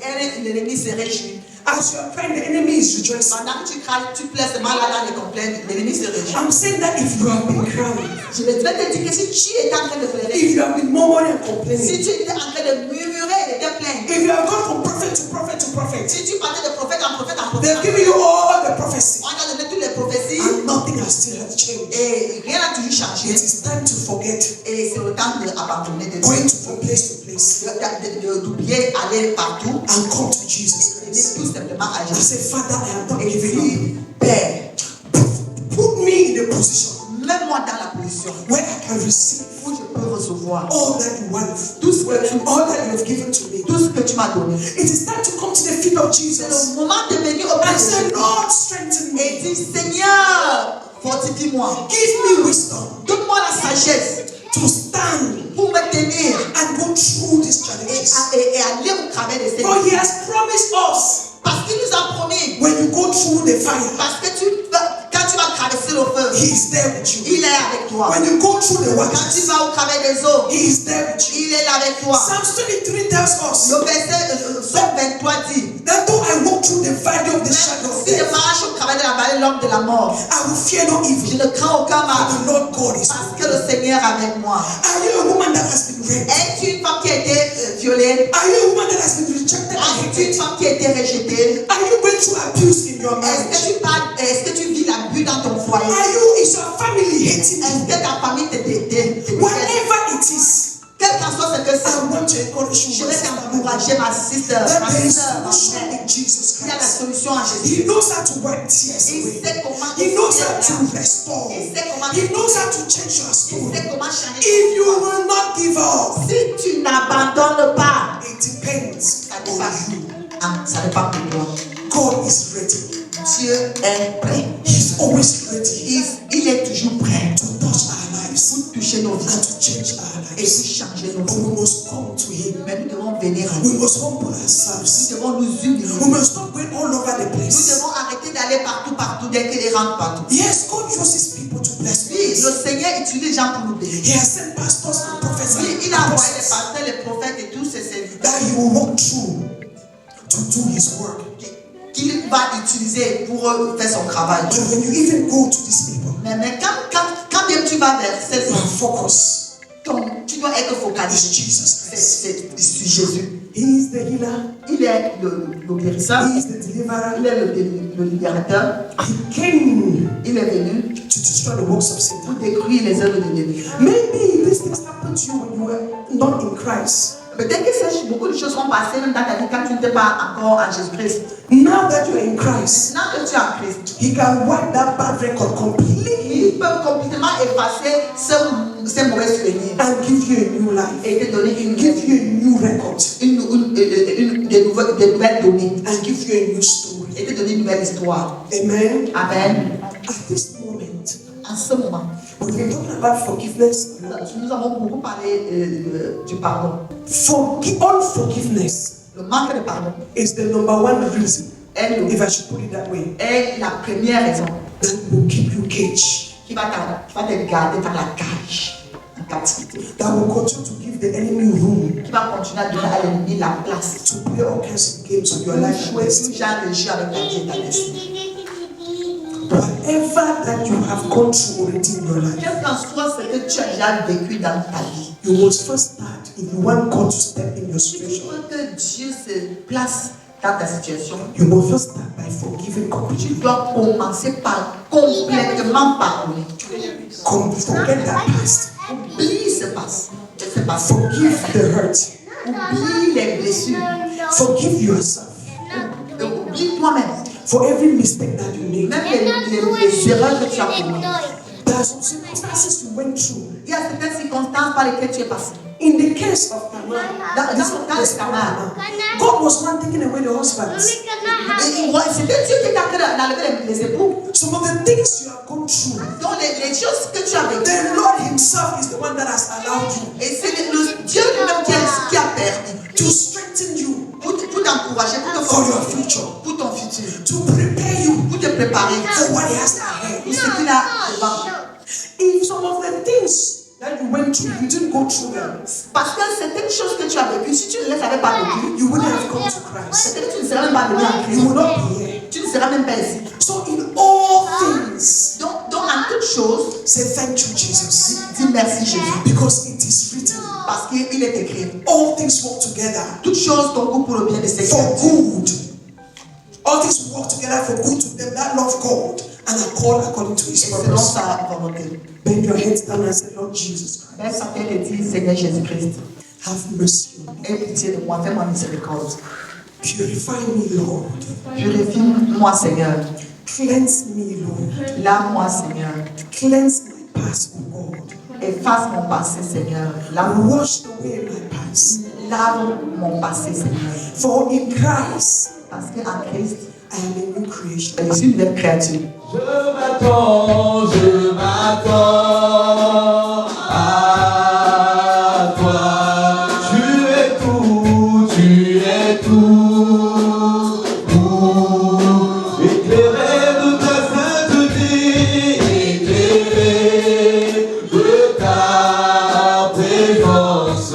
l'ennemi se réjouit. As you are crying, the enemy is rejoicing. Pendant que tu cries, tu pleures seulement là dans les complaintes, l'ennemi se réjouit. I'm saying that if you have been crying, Je vais te dire que si tu es en train de pleurer, if you have been murmuring and si complaining, tu étais en train de murmurer et de te plaindre, if you have gone from prophet to prophet to prophet, si tu partais de prophète en prophète en they've prophète, given you all the prophecy on a donné toutes les prophéties and nothing has still changed. et rien n'a toujours changé. It is time to forget, Et c'est le temps d'abandonner, going from place to place, d'oublier aller partout and come to Jesus et Christ. tout simplement à I Jésus. say, Father, I am not Et giving up. dis, Père, Put me in a position mets-moi dans la position where I can receive où je peux recevoir all that you want, tout ce que tu, all that you have given to me. tout ce que tu m'as donné. It is time to come to the feet of C'est Jesus le moment de venir auprès and de say, Jésus Lord, strengthen et me. dire, Seigneur, fortifie-moi. Give me wisdom Donne-moi la sagesse to stand pour me tenir and go through these challenges. et aller au travers de ces For He has promised us parce qu'il nous a promis, when you go through the fire, parce que quand tu vas traverser le feu, He is there with you. il est avec toi. When you go through the Quand tu waters, vas au travers des eaux, He is there with you. il est là avec toi. Psalms 23 tells us Le verset Psaume 23 dit, that though I walk through the valley of the shadow of si je death, marche au travers de la vallée de l'homme de la mort, I will fear no je evil. ne crains aucun For mal, the Lord God is parce with que me. le Seigneur est avec moi. Are you a woman that has been raped? Es-tu une femme qui a été violée? Are you a woman that has been rejected and Es-tu une hated? femme qui a été rejetée? Are you going through abuse in your marriage? Est-ce que tu vis l'abus dans ton foyer? Is your family hating Est-ce you? que ta famille te déteste? Whatever it is, Quel qu'en soit ce que I c'est, want to encourage je you vais t'encourager, ma sister, that ma there is soeur, ma solution mère. in Jesus Il y a la Christ. solution en Jésus. He knows how to wipe tears Il away. sait comment He knows how te to restore. Il sait comment He te knows how to change your Il story. sait comment changer If you ton will not give up, Si tu n'abandonnes pas, it depends ça on you. dépend de toi. God is ready. Dieu est prêt. He's always ready Il est toujours prêt to touch our lives pour toucher nos and vies to change our et lives. pour changer nos But vies. we must come to Him. Mais nous devons venir à We lui. must humble Nous ourselves. devons nous humilier. We must stop going all over the Nous place. devons arrêter d'aller partout, dès qu'il rentre partout. Yes, God uses people to bless Oui, us. le Seigneur utilise les gens pour nous bénir. He has sent pastors and prophets Oui, and il a envoyé les apostles pasteurs, les prophètes et tous ces serviteurs that He will walk through to do His work. qu'il va utiliser pour faire son travail. But when you even go to these people, Mais quand bien tu vas vers ces you hommes, are focused. tu dois être It's focalisé. Jesus Christ. C'est sur Jésus. He is the healer. Il est le guérisseur. He is the deliverer. Il est le libérateur. He came Il est venu to destroy the works of Satan. pour détruire les œuvres de l'ennemi. Maybe these things happened to you when you were not in Christ. Peut-être que beaucoup de choses sont passées même dans ta vie quand tu n'étais pas encore en Jésus-Christ. Now that you're in Christ, Maintenant que tu es en Christ, He can wipe that bad record completely il peut complètement effacer ces mauvais souvenirs and give you a new life. et te donner Give you a new record des nouvelles données and give you a new story. et te donner une nouvelle histoire. Amen. Amen. At this moment, En ce moment, we've been talking about forgiveness. nous avons beaucoup parlé du pardon. Unforgiveness Le manque de pardon is the number one reason, est, if I should put it that way, est la première raison that will keep you caged, qui va te garder dans la cage, en captivité, that will continue to give the enemy room qui va continuer à donner à l'ennemi la place to play all kinds of games with your pour life and jouer destiny. tout genre de jeu avec la vie et ta destinée. Whatever that you have gone through already in your life, Quel qu'en soit ce que tu as déjà vécu dans ta vie, you must first start, if you want God to step in your si tu situation, veux que Dieu se place dans ta situation, you must first start by forgiving tu completely. dois commencer par complètement pardonner. Forget that past. Oublie ce passé. Que ce passé. Forgive the hurt. Oublie les blessures. Forgive yourself Oublie toi-même. for every mistake that you made. Même les erreurs que tu as commises. There are some circumstances you went through. Il y a certaines circonstances par lesquelles tu es passé. In the case of Tamar, Dans le cas de Tamar, God was not taking away the husbands. c'était Dieu qui t'a enlevé les époux. Some of the things you have gone through, Donc les choses que tu as vécues. the Lord Himself is the one that has allowed you Et c'est Dieu lui-même qui a permis to strengthen you pour t'encourager, pour te for your former, future, pour ton futur, to prepare you pour te préparer for what He has ahead. pour ce qu'il a devant. If some of the things that you went through, you didn't go through them, Parce que certaines choses que tu as vécues, si tu ne les avais pas vécues, you wouldn't have come to Christ. peut-être que tu ne serais même pas venu en You Christ. would not be here. Tu ne seras même pas ici. So in all things, Donc en toute chose, say thank you, Jesus, dis merci Jésus. because it is written, Parce qu'il est écrit, all things work together toutes choses concourent pour le bien de ceux qui for aiment. good. All things work together for good to them that love God and are called according to Et His selon purpose. sa volonté. Bend your heads down and say, Lord Jesus Christ, Lève sa tête et dis, Seigneur Jésus-Christ, have mercy on me. aie pitié de moi, fais-moi miséricorde. Purify me, Lord. Purifie-moi, Seigneur. Cleanse me, Lord. Lave-moi, Seigneur. Cleanse my past, O God. Efface mon passé, Seigneur. Lave-moi. Wash away my past. Lave mon passé, Seigneur. For in Christ, Parce qu'en Christ, I am a new creation. je suis une nouvelle créature. Je m'attends à toi. Tu es tout, pour éclairer de ta sainteté, éclairer de ta présence.